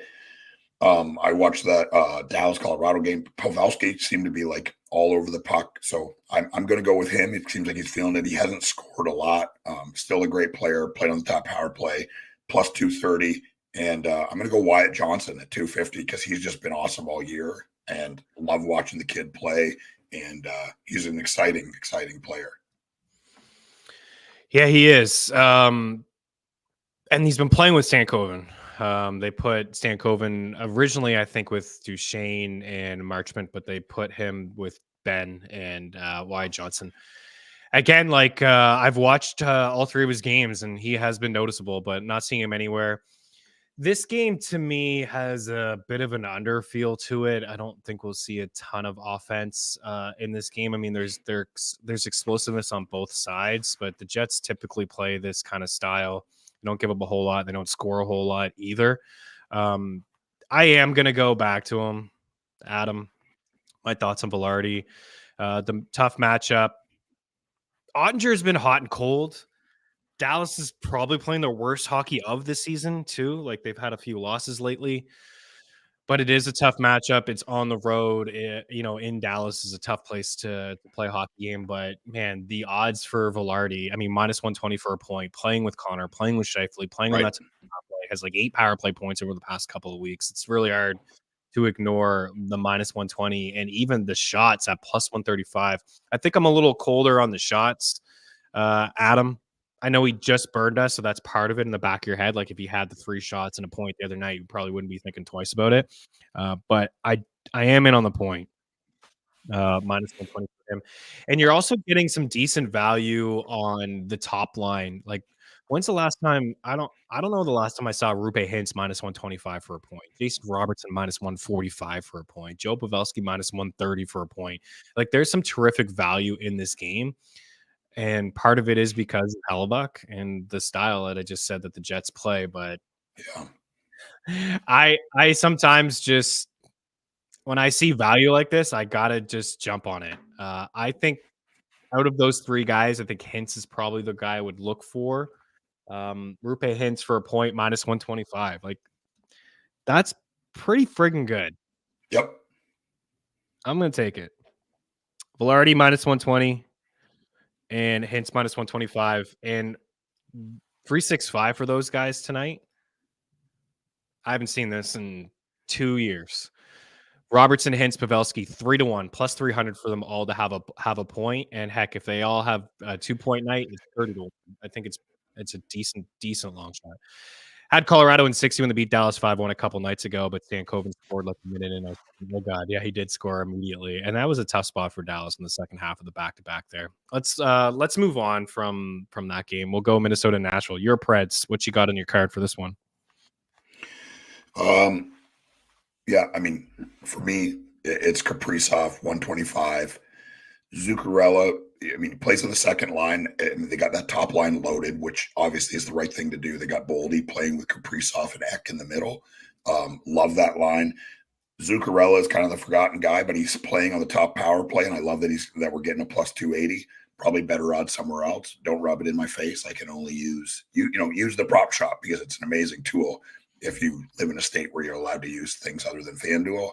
I watched that Dallas Colorado game. Pavelski seemed to be like all over the puck, so I'm going to go with him. It seems like he's feeling it. He hasn't scored a lot. Still a great player. Played on the top power play. Plus 230. And I'm going to go Wyatt Johnson at 250 because he's just been awesome all year and love watching the kid play. And he's an exciting player. Yeah, he is. And he's been playing with Stankoven. They put Stankoven originally, I think, with Duchesne and Marchment, but they put him with Ben and Wyatt Johnson. Again, I've watched all three of his games, and he has been noticeable, but not seeing him anywhere. This game, to me, has a bit of an under feel to it. I don't think we'll see a ton of offense in this game. I mean, there's explosiveness on both sides, but the Jets typically play this kind of style. They don't give up a whole lot. They don't score a whole lot either. I am going to go back to him. Adam, my thoughts on Vilardi. The tough matchup. Ottinger's been hot and cold. Dallas is probably playing their worst hockey of the season, too. Like, they've had a few losses lately. But it is a tough matchup. It's on the road. In Dallas is a tough place to play a hockey game. But, man, the odds for Vilardi, I mean, minus 120 for a point, playing with Connor, playing with Scheifele, playing on that power play, has 8 power play points over the past couple of weeks. It's really hard to ignore the minus 120 and even the shots at plus 135. I think I'm a little colder on the shots. Adam, I know he just burned us, so that's part of it in the back of your head. Like if he had the 3 shots and a point the other night, you probably wouldn't be thinking twice about it. But I am in on the point. Minus 120 for him. And you're also getting some decent value on the top line. Like, when's the last time? I don't know the last time I saw Rupe Hintz minus 125 for a point. Jason Robertson minus 145 for a point. Joe Pavelski minus 130 for a point. Like, there's some terrific value in this game. And part of it is because of Hellebuck and the style that I just said that the Jets play. But yeah, I sometimes just, when I see value like this, I got to just jump on it. I think out of those 3 guys, I think Hintz is probably the guy I would look for. Rupe Hintz for a point, minus 125. Like, that's pretty friggin' good. Yep. I'm going to take it. Vilardi minus 120 and Hintz minus 125 and 365 for those guys tonight. I haven't seen this in 2 years. Robertson, Hintz, Pavelski, 3-1, plus 300 for them all to have a point. And heck, if they all have a 2-point night, it's 30-1. I think it's a decent long shot. Had Colorado in 60 when they beat Dallas 5-1 a couple nights ago, but Stankoven scored like a minute in. Oh god, yeah, he did score immediately, and that was a tough spot for Dallas in the second half of the back-to-back there. Let's move on from that game. We'll go Minnesota Nashville. Your Preds, what you got on your card for this one? Yeah, I mean, for me, it's Kaprizov 125, Zuccarello. I mean, he plays on the second line, and they got that top line loaded, which obviously is the right thing to do. They got Boldy playing with Kaprizov and Ek in the middle. Love that line. Zuccarello is kind of the forgotten guy, but he's playing on the top power play, and I love that we're getting a plus 280. Probably better odds somewhere else. Don't rub it in my face. I can only use the prop shop because it's an amazing tool if you live in a state where you're allowed to use things other than FanDuel.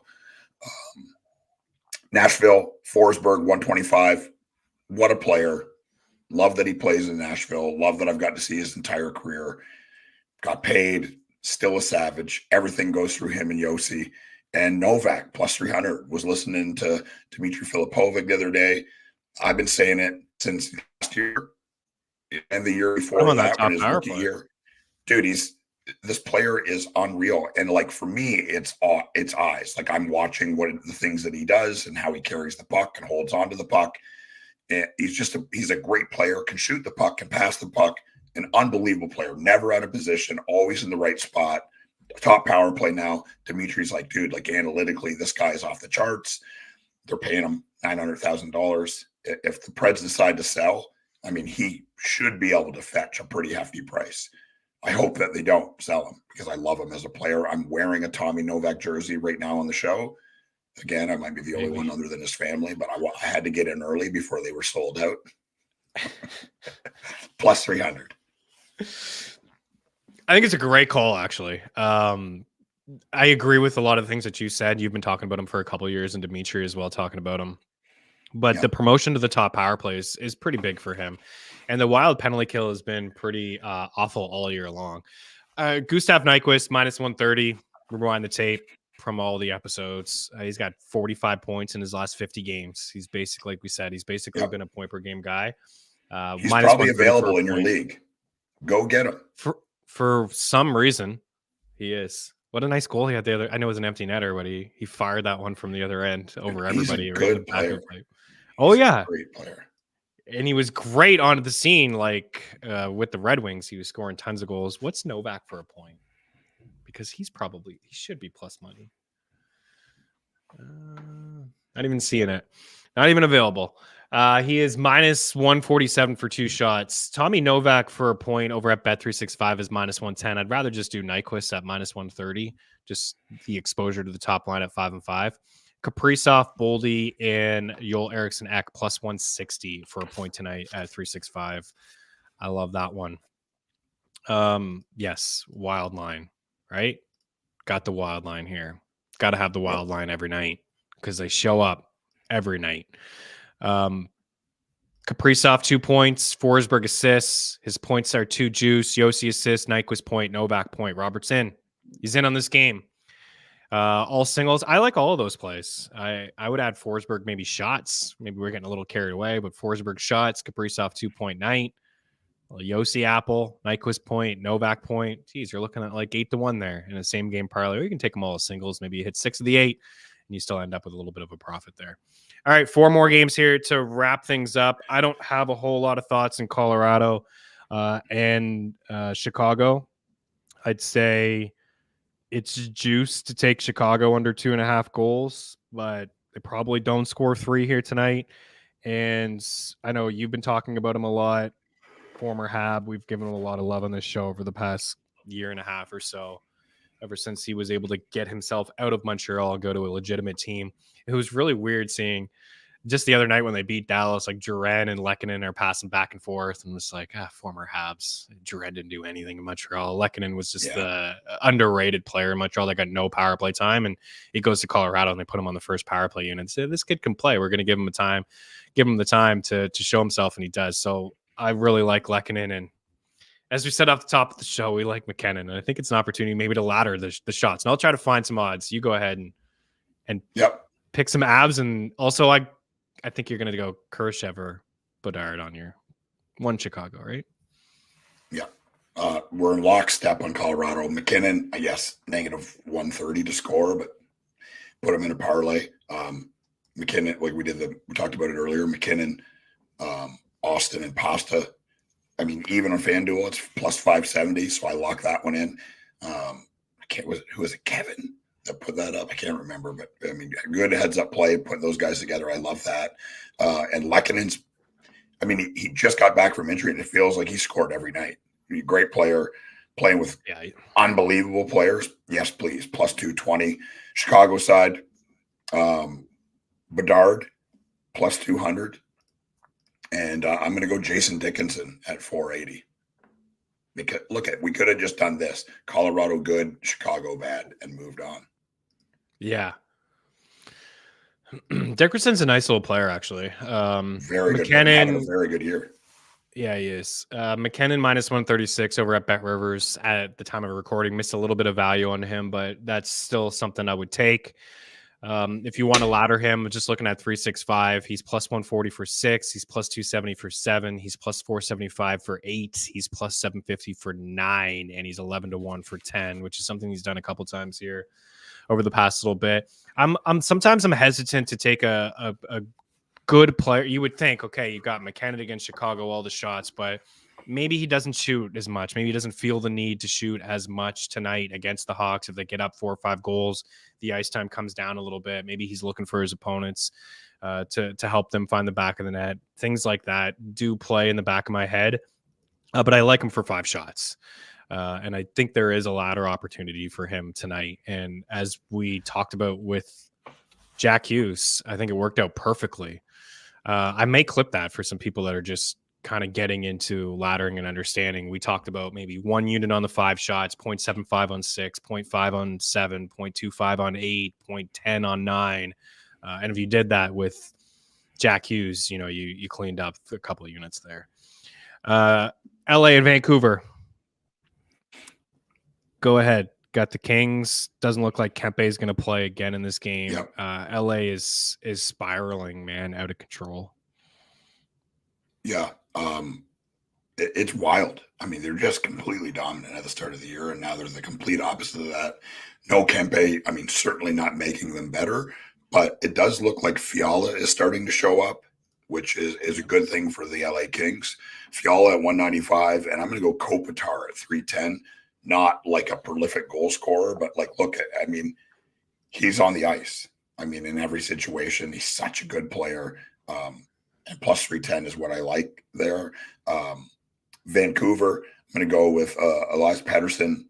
Nashville, Forsberg, 125. What a player. Love that he plays in Nashville. Love that I've got to see his entire career. Got paid, still a savage. Everything goes through him and Yossi. And Novak, plus 300. Was listening to Dmitry Filipovic the other day. I've been saying it. since last year and the year Put him before on that that when top his power rookie play. year. Dude, this player is unreal. And like for me, it's eyes. Like I'm watching what the things that he does and how he carries the puck and holds onto the puck. And he's a great player, can shoot the puck, can pass the puck, an unbelievable player, never out of position, always in the right spot. Top power play now. Dimitri's like, dude, like analytically, this guy is off the charts. They're paying him $900,000. If the Preds decide to sell, I mean, he should be able to fetch a pretty hefty price. I hope that they don't sell him because I love him as a player. I'm wearing a Tommy Novak jersey right now on the show. Again, I might be the only one other than his family, but I had to get in early before they were sold out. Plus 300. I think it's a great call, actually. I agree with a lot of the things that you said. You've been talking about him for a couple of years, and Dimitri as well talking about him. But the promotion to the top power play is pretty big for him. And the wild penalty kill has been pretty awful all year long. Gustav Nyquist, minus 130. Rewind the tape from all the episodes. He's got 45 points in his last 50 games. He's basically, like we said, he's basically been a point per game guy. He's probably available in your league. Go get him. For some reason, he is. What a nice goal he had the other. I know it was an empty netter, but he fired that one from the other end over everybody. He's a good player. Oh yeah, great player. And he was great onto the scene, like with the Red Wings. He was scoring tons of goals. What's Novak for a point? Because he should be plus money. Not even seeing it. Not even available. He is minus 147 for 2 shots. Tommy Novak for a point over at Bet365 is minus 110. I'd rather just do Nyquist at minus 130. Just the exposure to the top line at 5-5. Kaprizov, Boldy, and Joel Eriksson Ek plus 160 for a point tonight at 365. I love that one. Yes, wild line, right? Got the wild line here. Got to have the wild line every night because they show up every night. Kaprizov 2 points, Forsberg assists. His points are 2 juice, Yossi assists, Nyquist point, Novak point. Robert's in. He's in on this game. All singles. I like all of those plays. I would add Forsberg, maybe shots. Maybe we're getting a little carried away, but Forsberg shots, Kaprizov 2-point night. Yossi Apple, Nyquist point, Novak point. Geez, you're looking at like 8-1 there in a same game parlay. Or you can take them all as singles. Maybe you hit 6 of the 8 and you still end up with a little bit of a profit there. All right, 4 more games here to wrap things up. I don't have a whole lot of thoughts in Colorado and Chicago. I'd say it's juice to take Chicago under 2.5 goals, but they probably don't score 3 here tonight. And I know you've been talking about him a lot. Former Hab, we've given him a lot of love on this show over the past year and a half or so, ever since he was able to get himself out of Montreal and go to a legitimate team. It was really weird seeing just the other night when they beat Dallas, like Duran and Lehkonen are passing back and forth, and it's like, former Habs. Duran didn't do anything in Montreal. Lehkonen was just the underrated player in Montreal that got no power play time, and he goes to Colorado and they put him on the first power play unit and say, this kid can play. We're going to give him the time to show himself, and he does. So I really like Lehkonen, and as we said off the top of the show, we like McKinnon, and I think it's an opportunity maybe to ladder the shots. And I'll try to find some odds. You go ahead and pick some abs, and also I think you're going to go Khrushchev or Bedard on your one Chicago, right? Yeah. We're in lockstep on Colorado. McKinnon, I guess, negative 130 to score, but put him in a parlay. McKinnon, like we talked about it earlier, McKinnon, Austin, and Pasta. I mean, even on FanDuel, it's plus 570, so I lock that one in. Who was it, Kevin, that put that up? I can't remember, but I mean, good heads-up play, put those guys together. I love that. And Lehkonen's, I mean, he just got back from injury, and it feels like he scored every night. I mean, great player, playing with unbelievable players. Yes, please, plus 220. Chicago side, Bedard, plus 200. And I'm going to go Jason Dickinson at 480. Because we could have just done this: Colorado good, Chicago bad, and moved on. Yeah, Dickinson's a nice little player, actually. Very good. Having a very good year. Yeah, he is. McKinnon minus 136 over at Bet Rivers at the time of recording. Missed a little bit of value on him, but that's still something I would take. If you want to ladder him, just looking at 365, he's plus 140 for 6. He's plus 270 for 7. He's plus 475 for 8. He's plus 750 for 9. And he's 11-1 for 10, which is something he's done a couple times here over the past little bit. Sometimes I'm hesitant to take a good player. You would think, okay, you got McKinnon against Chicago, all the shots, but maybe he doesn't shoot as much. Maybe he doesn't feel the need to shoot as much tonight against the Hawks. If they get up 4 or 5 goals, the ice time comes down a little bit. Maybe he's looking for his opponents to help them find the back of the net. Things like that do play in the back of my head, but I like him for 5 shots. And I think there is a ladder opportunity for him tonight. And as we talked about with Jack Hughes, I think it worked out perfectly. I may clip that for some people that are just kind of getting into laddering and understanding. We talked about maybe 1 unit on the 5 shots, 0.75 on 6, 0.5 on 7, 0.25 on 8, 0.10 on 9. And if you did that with Jack Hughes, you cleaned up a couple of units there. LA and Vancouver. Go ahead. Got the Kings. Doesn't look like Kempe is going to play again in this game. Yep. LA is spiraling, man, out of control. Yeah. It's wild. I mean, they're just completely dominant at the start of the year, and now they're the complete opposite of that. No Kempe. I mean, certainly not making them better, but it does look like Fiala is starting to show up, which is a good thing for the LA Kings. Fiala at 195, and I'm going to go Kopitar at 310. Not like a prolific goal scorer, but he's on the ice. I mean, in every situation, he's such a good player. And plus 310 is what I like there. Vancouver, I'm going to go with Elias Pettersson,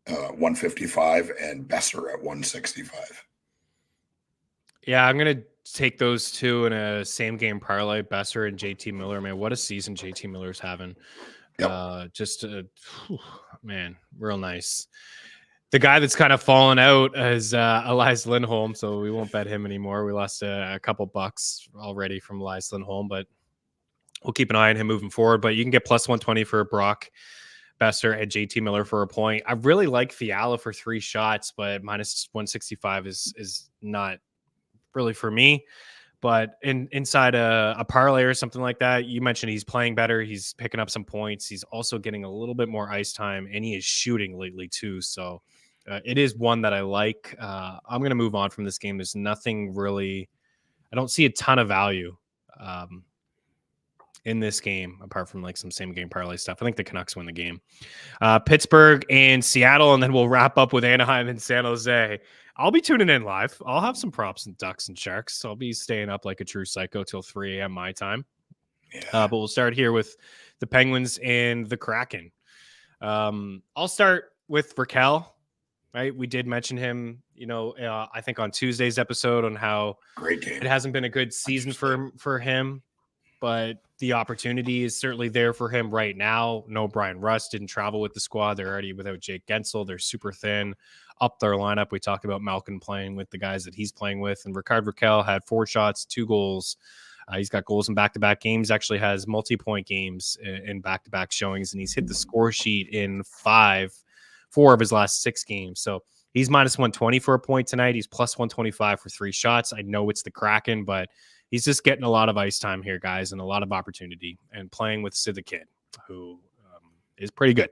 155, and Besser at 165. Yeah, I'm going to take those two in a same game parlay. Besser and JT Miller. Man, what a season JT Miller's having. Yep. Man, real nice. The guy that's kind of fallen out is Elias Lindholm, so we won't bet him anymore. We lost a couple bucks already from Elias Lindholm, but we'll keep an eye on him moving forward. But you can get plus 120 for Brock Besser and JT Miller for a point. I really like Fiala for 3 shots, but minus 165 is not really for me. But inside a parlay or something like that, you mentioned he's playing better. He's picking up some points. He's also getting a little bit more ice time, and he is shooting lately too. So it is one that I like. I'm going to move on from this game. There's nothing really – I don't see a ton of value in this game apart from like some same game parlay stuff. I think the Canucks win the game. Pittsburgh and Seattle, and then we'll wrap up with Anaheim and San Jose. I'll be tuning in live. I'll have some props and Ducks and Sharks. I'll be staying up like a true psycho till 3 a.m. my time. Yeah. But we'll start here with the Penguins and the Kraken. I'll start with Raquel. Right, we did mention him. I think on Tuesday's episode on how great game. It hasn't been a good season for him, but the opportunity is certainly there for him right now. No, Brian Rust didn't travel with the squad. They're already without Jake Gensel. They're super thin. Up their lineup. We talked about Malkin playing with the guys that he's playing with. And Rickard Rakell had 4 shots, 2 goals. He's got goals in back-to-back games, actually has multi-point games in back-to-back showings, and he's hit the score sheet in 4 of his last 6 games. So he's minus 120 for a point tonight. He's plus 125 for 3 shots. I know it's the Kraken, but he's just getting a lot of ice time here, guys, and a lot of opportunity, and playing with Sid the Kid, who is pretty good.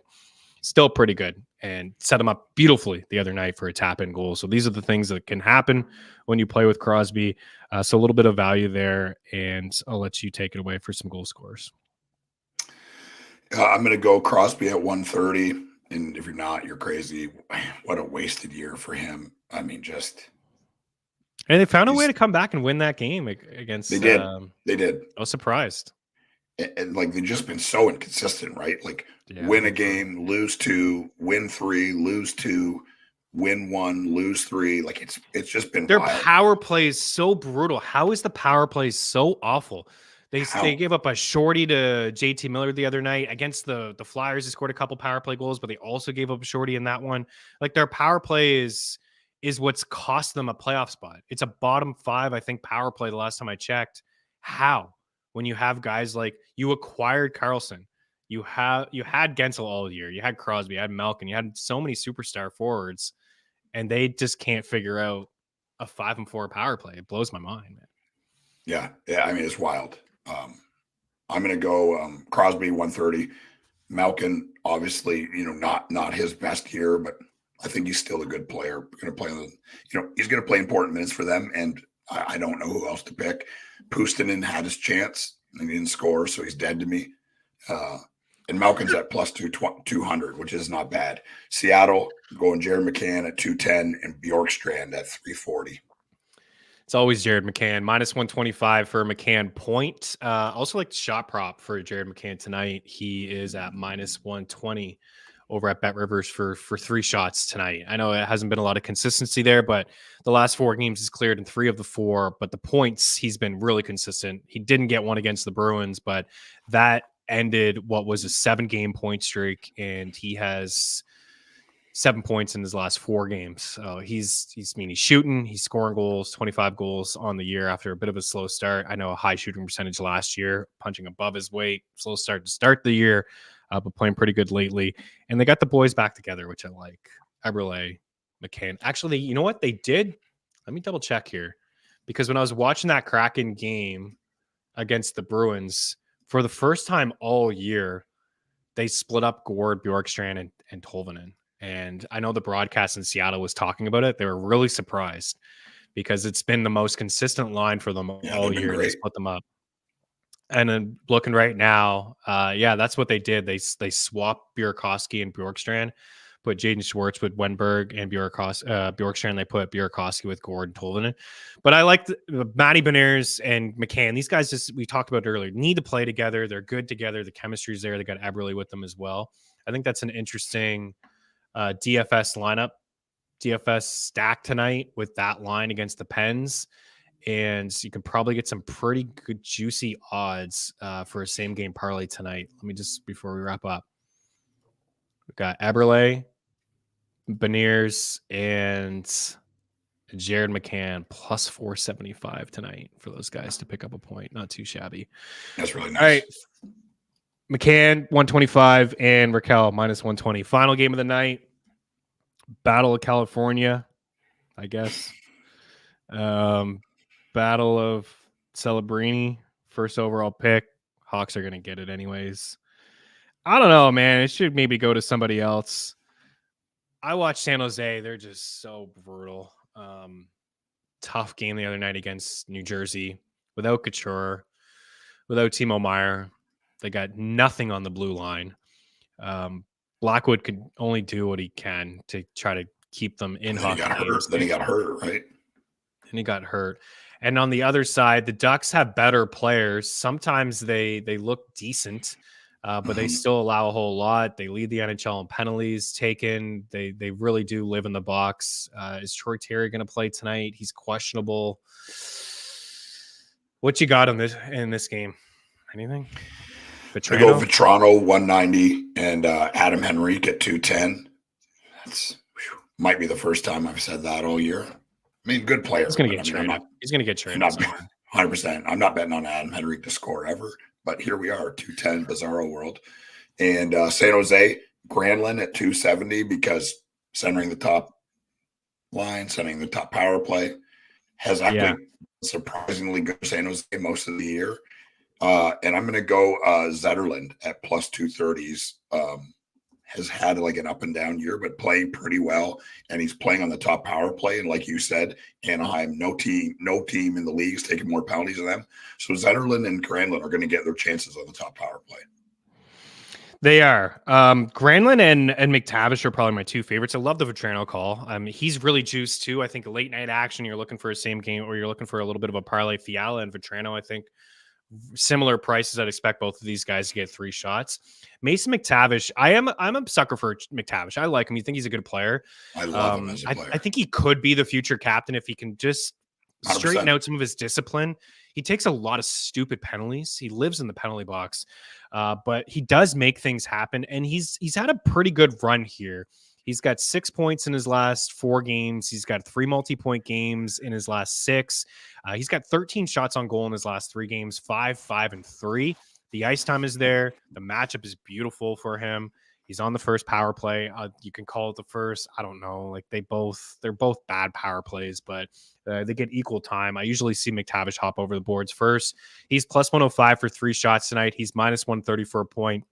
Still pretty good, and set him up beautifully the other night for a tap-in goal. So these are the things that can happen when you play with Crosby. So a little bit of value there, and I'll let you take it away for some goal scorers. I'm going to go Crosby at 130, and if you're not, you're crazy. What a wasted year for him. I mean, just... And they found a way to come back and win that game against... They did. They did. I was surprised. And like, they've just been so inconsistent, right? Like, win a game, lose 2, win 3, lose 2, win 1, lose 3. Like, it's just been their wild. Power play is so brutal. How is the power play so awful? They gave up a shorty to JT Miller the other night against the Flyers. They scored a couple power play goals, but they also gave up a shorty in that one. Like, their power play is what's cost them a playoff spot. It's a bottom 5, I think, power play the last time I checked. How? When you have guys like, you acquired Carlson, you had Gensel all year, you had Crosby, you had Malkin, you had so many superstar forwards, and they just can't figure out a 5-4 power play. It blows my mind, man. Yeah. I mean, it's wild. I'm going to go Crosby 130. Malkin, obviously, not his best year, but I think he's still a good player. Going to play, he's going to play important minutes for them, and I don't know who else to pick. Puustinen had his chance and he didn't score, so he's dead to me. And Malkin's at plus 200, which is not bad. Seattle going Jared McCann at 210 and Bjorkstrand at 340. It's always Jared McCann, minus 125 for McCann point. Also like the shot prop for Jared McCann tonight. He is at minus 120 over at Bet Rivers for 3 shots tonight. I know it hasn't been a lot of consistency there, but the last 4 games he's cleared in 3 of the 4. But the points, he's been really consistent. He didn't get one against the Bruins, but that ended what was a 7-game point streak, and he has 7 points in his last 4 games. So he's shooting, he's scoring goals, 25 goals on the year after a bit of a slow start. I know a high shooting percentage last year, punching above his weight, slow start to start the year, but playing pretty good lately. And they got the boys back together, which I like. Eberle, McCann. Actually, you know what they did? Let me double check here, because when I was watching that Kraken game against the Bruins, for the first time all year, they split up Gord, Bjorkstrand, and Tolvanen. And I know the broadcast in Seattle was talking about it. They were really surprised because it's been the most consistent line for them all year. They split them up. And then looking right now, that's what they did. They swapped Burakovsky and Bjorkstrand, put Jaden Schwartz with Wenberg and Bjorkstrand. They put Burakovsky with Gord and Tolvanen. But I like Matty Beniers and McCann. These guys, we talked about earlier, need to play together. They're good together. The chemistry's there. They got Eberle with them as well. I think that's an interesting DFS lineup, DFS stack tonight with that line against the Pens. And you can probably get some pretty good juicy odds for a same game parlay tonight. Let me just, before we wrap up, we've got Eberle, Beniers, and Jared McCann plus 475 tonight for those guys to pick up a point. Not too shabby. That's really nice. All right. McCann 125 and Raquel minus 120. Final game of the night. Battle of California, I guess. Battle of Celebrini, first overall pick. Hawks are going to get it anyways. I don't know, man. It should maybe go to somebody else. I watched San Jose. They're just so brutal. Tough game the other night against New Jersey without Couture, without Timo Meier. They got nothing on the blue line. Blackwood could only do what he can to try to keep them in hockey games. Then he got hurt, right? And he got hurt. And on the other side, the Ducks have better players. Sometimes they look decent, but they still allow a whole lot. They lead the NHL in penalties taken. They really do live in the box. Is Troy Terry going to play tonight? He's questionable. What you got in this game? Anything? I go Vetrano 190 and Adam Henrique at 210. That's might be the first time I've said that all year. I mean, good player. He's going to get traded. He's going to get traded. 100%. I'm not betting on Adam Henrique to score ever, but here we are, 210, bizarro world. And San Jose, Granlund at 270 because centering the top line, centering the top power play has actually surprisingly good San Jose most of the year. And I'm going to go Zetterlund at plus 230s. Has had like an up and down year, but playing pretty well. And he's playing on the top power play. And like you said, Anaheim, no team in the league is taking more penalties than them. So Zetterlund and Granlund are going to get their chances on the top power play. They are. Granlund and McTavish are probably my 2 favorites. I love the Vetrano call. He's really juiced too. I think late night action, you're looking for a same game or you're looking for a little bit of a parlay. Fiala and Vetrano, I think, similar prices. I'd expect both of these guys to get 3 shots. Mason McTavish, I'm a sucker for McTavish. I like him. You think he's a good player? I love him as a player. I think he could be the future captain if he can just straighten 100%. Out some of his discipline. He takes a lot of stupid penalties. He lives in the penalty box, but he does make things happen. And he's had a pretty good run here. He's got 6 points in his last 4 games. He's got 3 multi-point games in his last 6. He's got 13 shots on goal in his last 3 games, 5, 5, and 3. The ice time is there. The matchup is beautiful for him. He's on the first power play. You can call it the first. I don't know. Like they're both bad power plays, but they get equal time. I usually see McTavish hop over the boards first. He's plus 105 for 3 shots tonight. He's minus 130 for a point.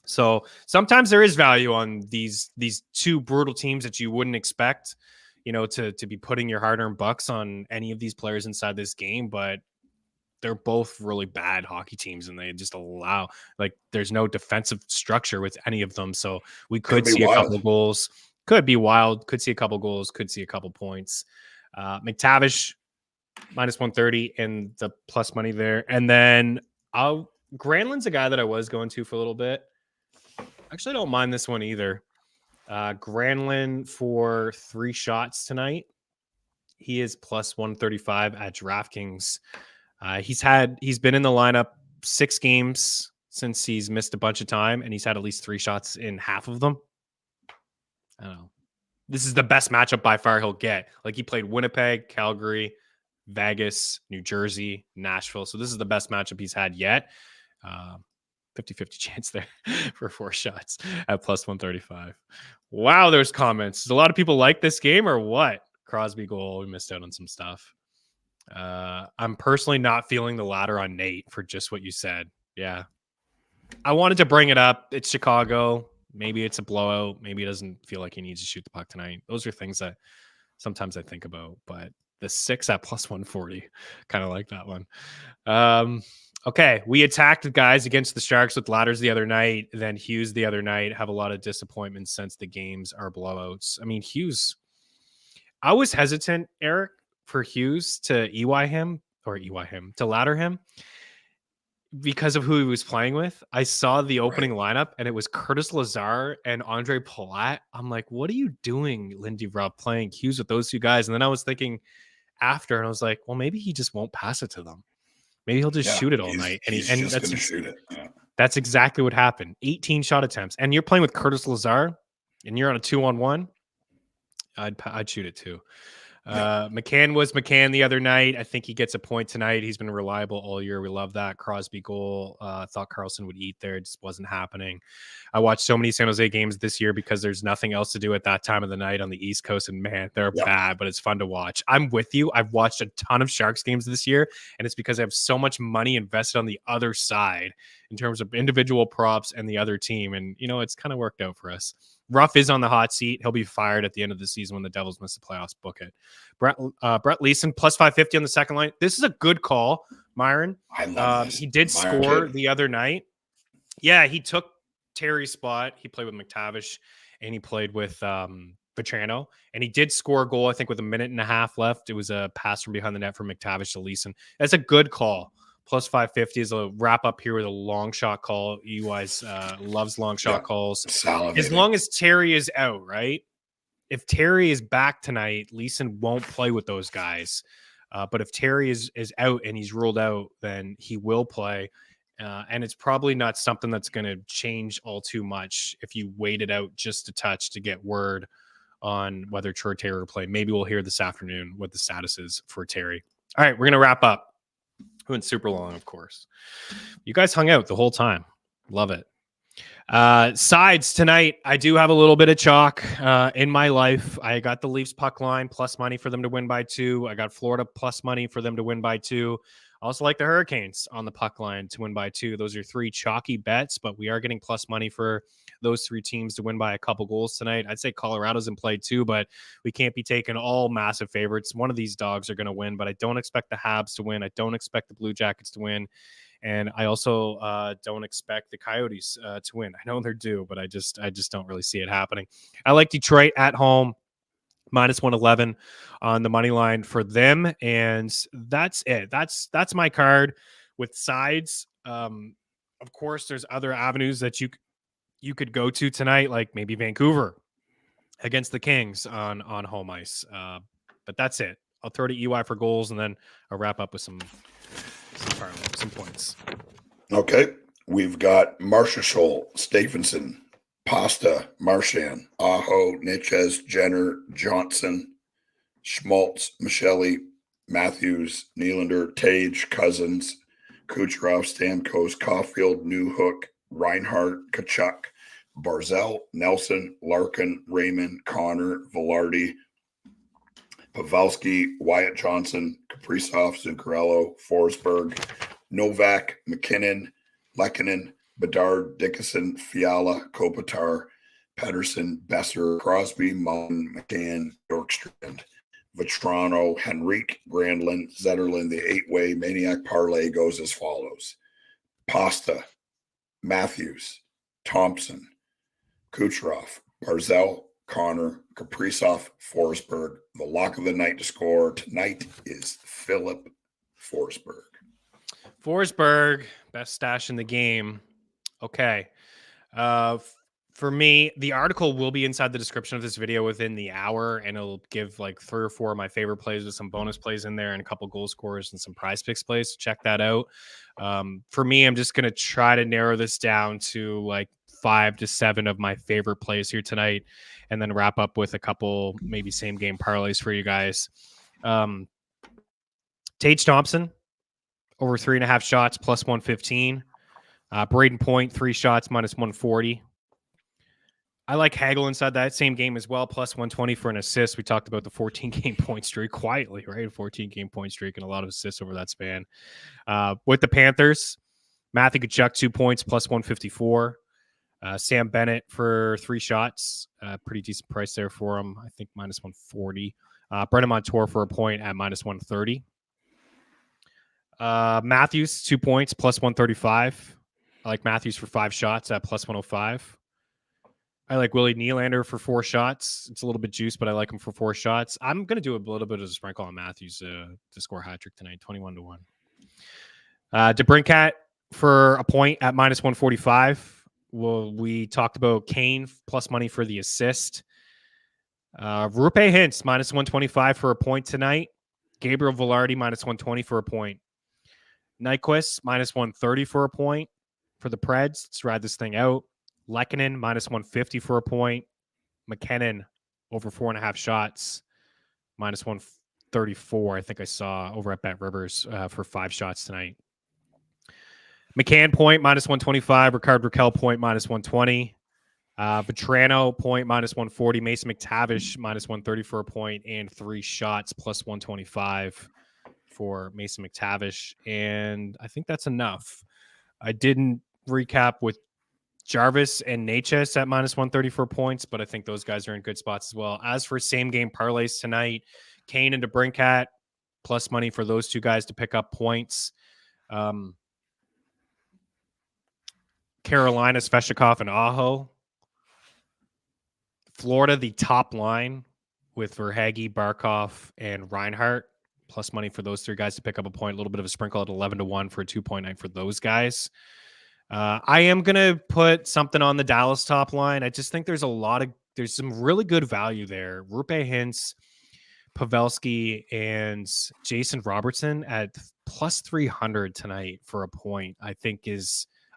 So sometimes there is value on these two brutal teams that you wouldn't expect, to be putting your hard-earned bucks on any of these players inside this game, but they're both really bad hockey teams, and they just allow, like, there's no defensive structure with any of them. So we could see a couple goals. Could be wild. Could see a couple goals. Could see a couple points. McTavish minus 130 and the plus money there. And then Granlund's a guy that I was going to for a little bit. Actually, I don't mind this one either. Granlund for 3 shots tonight. He is plus 135 at DraftKings. He's been in the lineup 6 games since he's missed a bunch of time, and he's had at least 3 shots in half of them. I don't know. This is the best matchup by far he'll get. Like, he played Winnipeg, Calgary, Vegas, New Jersey, Nashville. So this is the best matchup he's had yet. 50-50 chance there for 4 shots at plus 135. Wow, there's comments. Does a lot of people like this game or what? Crosby goal. We missed out on some stuff. I'm personally not feeling the ladder on Nate for just what you said. Yeah. I wanted to bring it up. It's Chicago. Maybe it's a blowout. Maybe he doesn't feel like he needs to shoot the puck tonight. Those are things that sometimes I think about, but the 6 at plus 140, kind of like that one. Okay, we attacked the guys against the Sharks with ladders the other night, then Hughes the other night. Have a lot of disappointment since the games are blowouts. I mean, Hughes, I was hesitant, Eric, for Hughes to to ladder him because of who he was playing with. I saw the opening lineup and it was Curtis Lazar and Andre Palat. I'm like, what are you doing, Lindy Rupp, playing Hughes with those 2 guys? And then I was thinking after, and I was like, well, maybe he just won't pass it to them. Maybe he'll just shoot it all night. And he's just going to shoot it. Yeah. That's exactly what happened. 18 shot attempts. And you're playing with Curtis Lazar and you're on a 2-on-1. I'd shoot it too. McCann was McCann the other night. I think he gets a point tonight. He's been reliable all year. We love that. Crosby goal. Thought Carlson would eat there. It just wasn't happening. I watched so many San Jose games this year because there's nothing else to do at that time of the night on the East Coast. And man, they're bad, but it's fun to watch. I'm with you. I've watched a ton of Sharks games this year, and it's because I have so much money invested on the other side in terms of individual props and the other team. And, it's kind of worked out for us. Ruff is on the hot seat. He'll be fired at the end of the season when the Devils miss the playoffs. Book it. Brett Leeson plus 550 on the second line. This is a good call, Myron. I love this. He did score the other night. Yeah, he took Terry's spot. He played with McTavish and he played with Petrano, and he did score a goal, I think, with 1.5 minutes left. It was a pass from behind the net from McTavish to Leeson. That's a good call. Plus 550 is a wrap up here with a long shot call. EY's loves long shot calls. As long as Terry is out, right? If Terry is back tonight, Leeson won't play with those guys. But if Terry is out and he's ruled out, then he will play. And it's probably not something that's going to change all too much if you wait it out just a touch to get word on whether Troy Terry will play. Maybe we'll hear this afternoon what the status is for Terry. All right, we're going to wrap up. Went super long, of course. You guys hung out the whole time. Love it. Sides tonight, I do have a little bit of chalk in my life. I got the Leafs puck line plus money for them to win by 2. I got Florida plus money for them to win by 2. I also like the Hurricanes on the puck line to win by 2. Those are 3 chalky bets, but we are getting plus money for those 3 teams to win by a couple goals tonight. I'd say Colorado's in play too, but we can't be taking all massive favorites. One of these dogs are going to win, but I don't expect the Habs to win. I don't expect the Blue Jackets to win. And I also don't expect the Coyotes to win. I know they're due, but I just don't really see it happening. I like Detroit at home. Minus 111 on the money line for them. And that's it. That's my card with sides. Of course, there's other avenues that you could go to tonight, like maybe Vancouver against the Kings on home ice. But that's it. I'll throw to EY for goals, and then I'll wrap up with some points. Okay. We've got Marchessault, Stephenson, Pasta, Marchand, Aho, Nitschez, Jenner, Johnson, Schmaltz, Michelli, Matthews, Nylander, Tage, Cousins, Kucherov, Stamkos, Caulfield, Newhook, Reinhardt, Kachuk, Barzell, Nelson, Larkin, Raymond, Connor, Velarde, Pavelski, Wyatt Johnson, Kaprizov, Zuccarello, Forsberg, Novak, McKinnon, Lehkonen, Bedard, Dickinson, Fiala, Kopitar, Pedersen, Besser, Crosby, Mullen, McCann, Bjorkstrand, Vetrano, Henrique, Granlund, Zetterlund. The 8-way Maniac Parlay goes as follows: Pasta, Matthews, Thompson, Kucherov, Barzell, Connor, Kaprizov, Forsberg. The lock of the night to score tonight is Philip Forsberg. Forsberg, best stash in the game. Okay. For me, the article will be inside the description of this video within the hour, and it'll give like 3 or 4 of my favorite plays with some bonus plays in there and a couple goal scorers and some prize picks plays. So check that out. For me, I'm just going to try to narrow this down to like 5 to 7 of my favorite plays here tonight, and then wrap up with a couple maybe same game parlays for you guys. Tage Thompson, over 3.5 shots, plus 115. Braden Point, 3 shots, minus 140. I like Hagel inside that same game as well, plus 120 for an assist. We talked about the 14-game point streak quietly, right? 14-game point streak and a lot of assists over that span. With the Panthers, Matthew Tkachuk, 2 points, plus 154. Sam Bennett for 3 shots. Pretty decent price there for him. I think minus 140. Brendan Montour for a point at minus 130. Matthews, 2 points, plus 135. I like Matthews for 5 shots at plus 105. I like Willie Nylander for 4 shots. It's a little bit juiced, but I like him for 4 shots. I'm going to do a little bit of a sprinkle on Matthews to score a hat trick tonight, 21-1. DeBrincat for a point at minus 145. Well, we talked about Kane plus money for the assist. Rupe Hintz minus 125 for a point tonight. Gabriel Velarde minus 120 for a point. Nyquist minus 130 for a point for the Preds. Let's ride this thing out. Lehkonen minus 150 for a point. McKinnon over 4.5 shots, minus 134. I think I saw over at Bet Rivers for 5 shots tonight. McCann point minus 125. Ricard Raquel point minus 120. Vetrano point minus 140. Mason McTavish minus 130 for a point, and 3 shots plus 125 for Mason McTavish. And I think that's enough. I didn't recap with Jarvis and Natchez at minus 134 points, but I think those guys are in good spots as well. As for same game parlays tonight, Kane and DeBrincat plus money for those 2 guys to pick up points. Carolina, Svechnikov, and Aho. Florida, the top line with Verhaeghe, Barkov, and Reinhart. Plus money for those 3 guys to pick up a point. A little bit of a sprinkle at 11-1 for a 2.9 for those guys. I am going to put something on the Dallas top line. I just think there's some really good value there. Rupe Hintz, Pavelski, and Jason Robertson at plus 300 tonight for a point, I think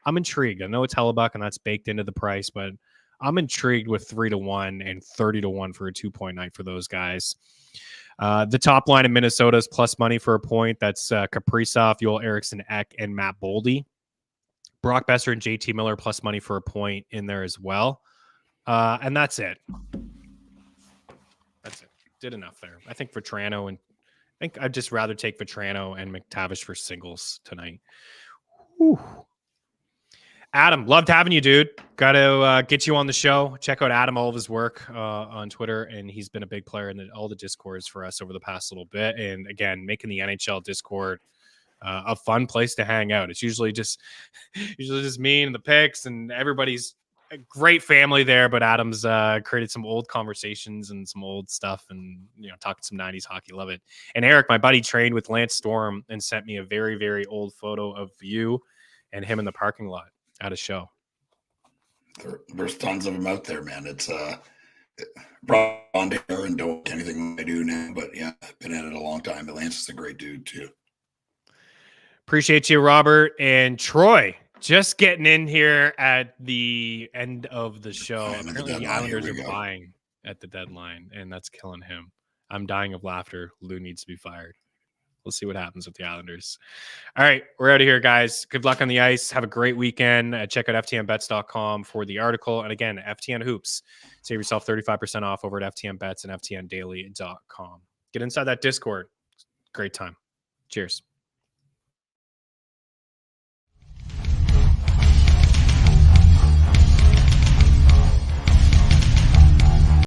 I'm intrigued. I know it's Hellebuck and that's baked into the price, but I'm intrigued with 3-1 and 30-1 for a 2.9 for those guys. The top line in Minnesota is plus money for a point. That's Kaprizov, Joel Eriksson Ek, and Matt Boldy. Brock Besser and JT Miller plus money for a point in there as well. And that's it. That's it. Did enough there. I think Vetrano, and I think I'd just rather take Vetrano and McTavish for singles tonight. Whew. Adam, loved having you, dude. Got to get you on the show. Check out Adam, all of his work on Twitter, and he's been a big player in all the Discords for us over the past little bit. And again, making the NHL Discord a fun place to hang out. It's usually just me and the picks, and everybody's a great family there. But Adam's created some old conversations and some old stuff, and talking some 90s hockey. Love it. And Eric, my buddy, trained with Lance Storm and sent me a very, very old photo of you and him in the parking lot at a show. There's tons of them out there, man. It's brought on to her and don't anything I do now, but yeah, I've been at it a long time. But Lance is a great dude too. Appreciate you, Robert. And Troy, just getting in here at the end of the show. Apparently the Islanders are buying at the deadline, and that's killing him. I'm dying of laughter. Lou needs to be fired. We'll see what happens with the Islanders. All right, we're out of here, guys. Good luck on the ice. Have a great weekend. Check out ftnbets.com for the article. And again, FTN Hoops. Save yourself 35% off over at FTN Bets and FTNDaily.com. Get inside that Discord. Great time. Cheers.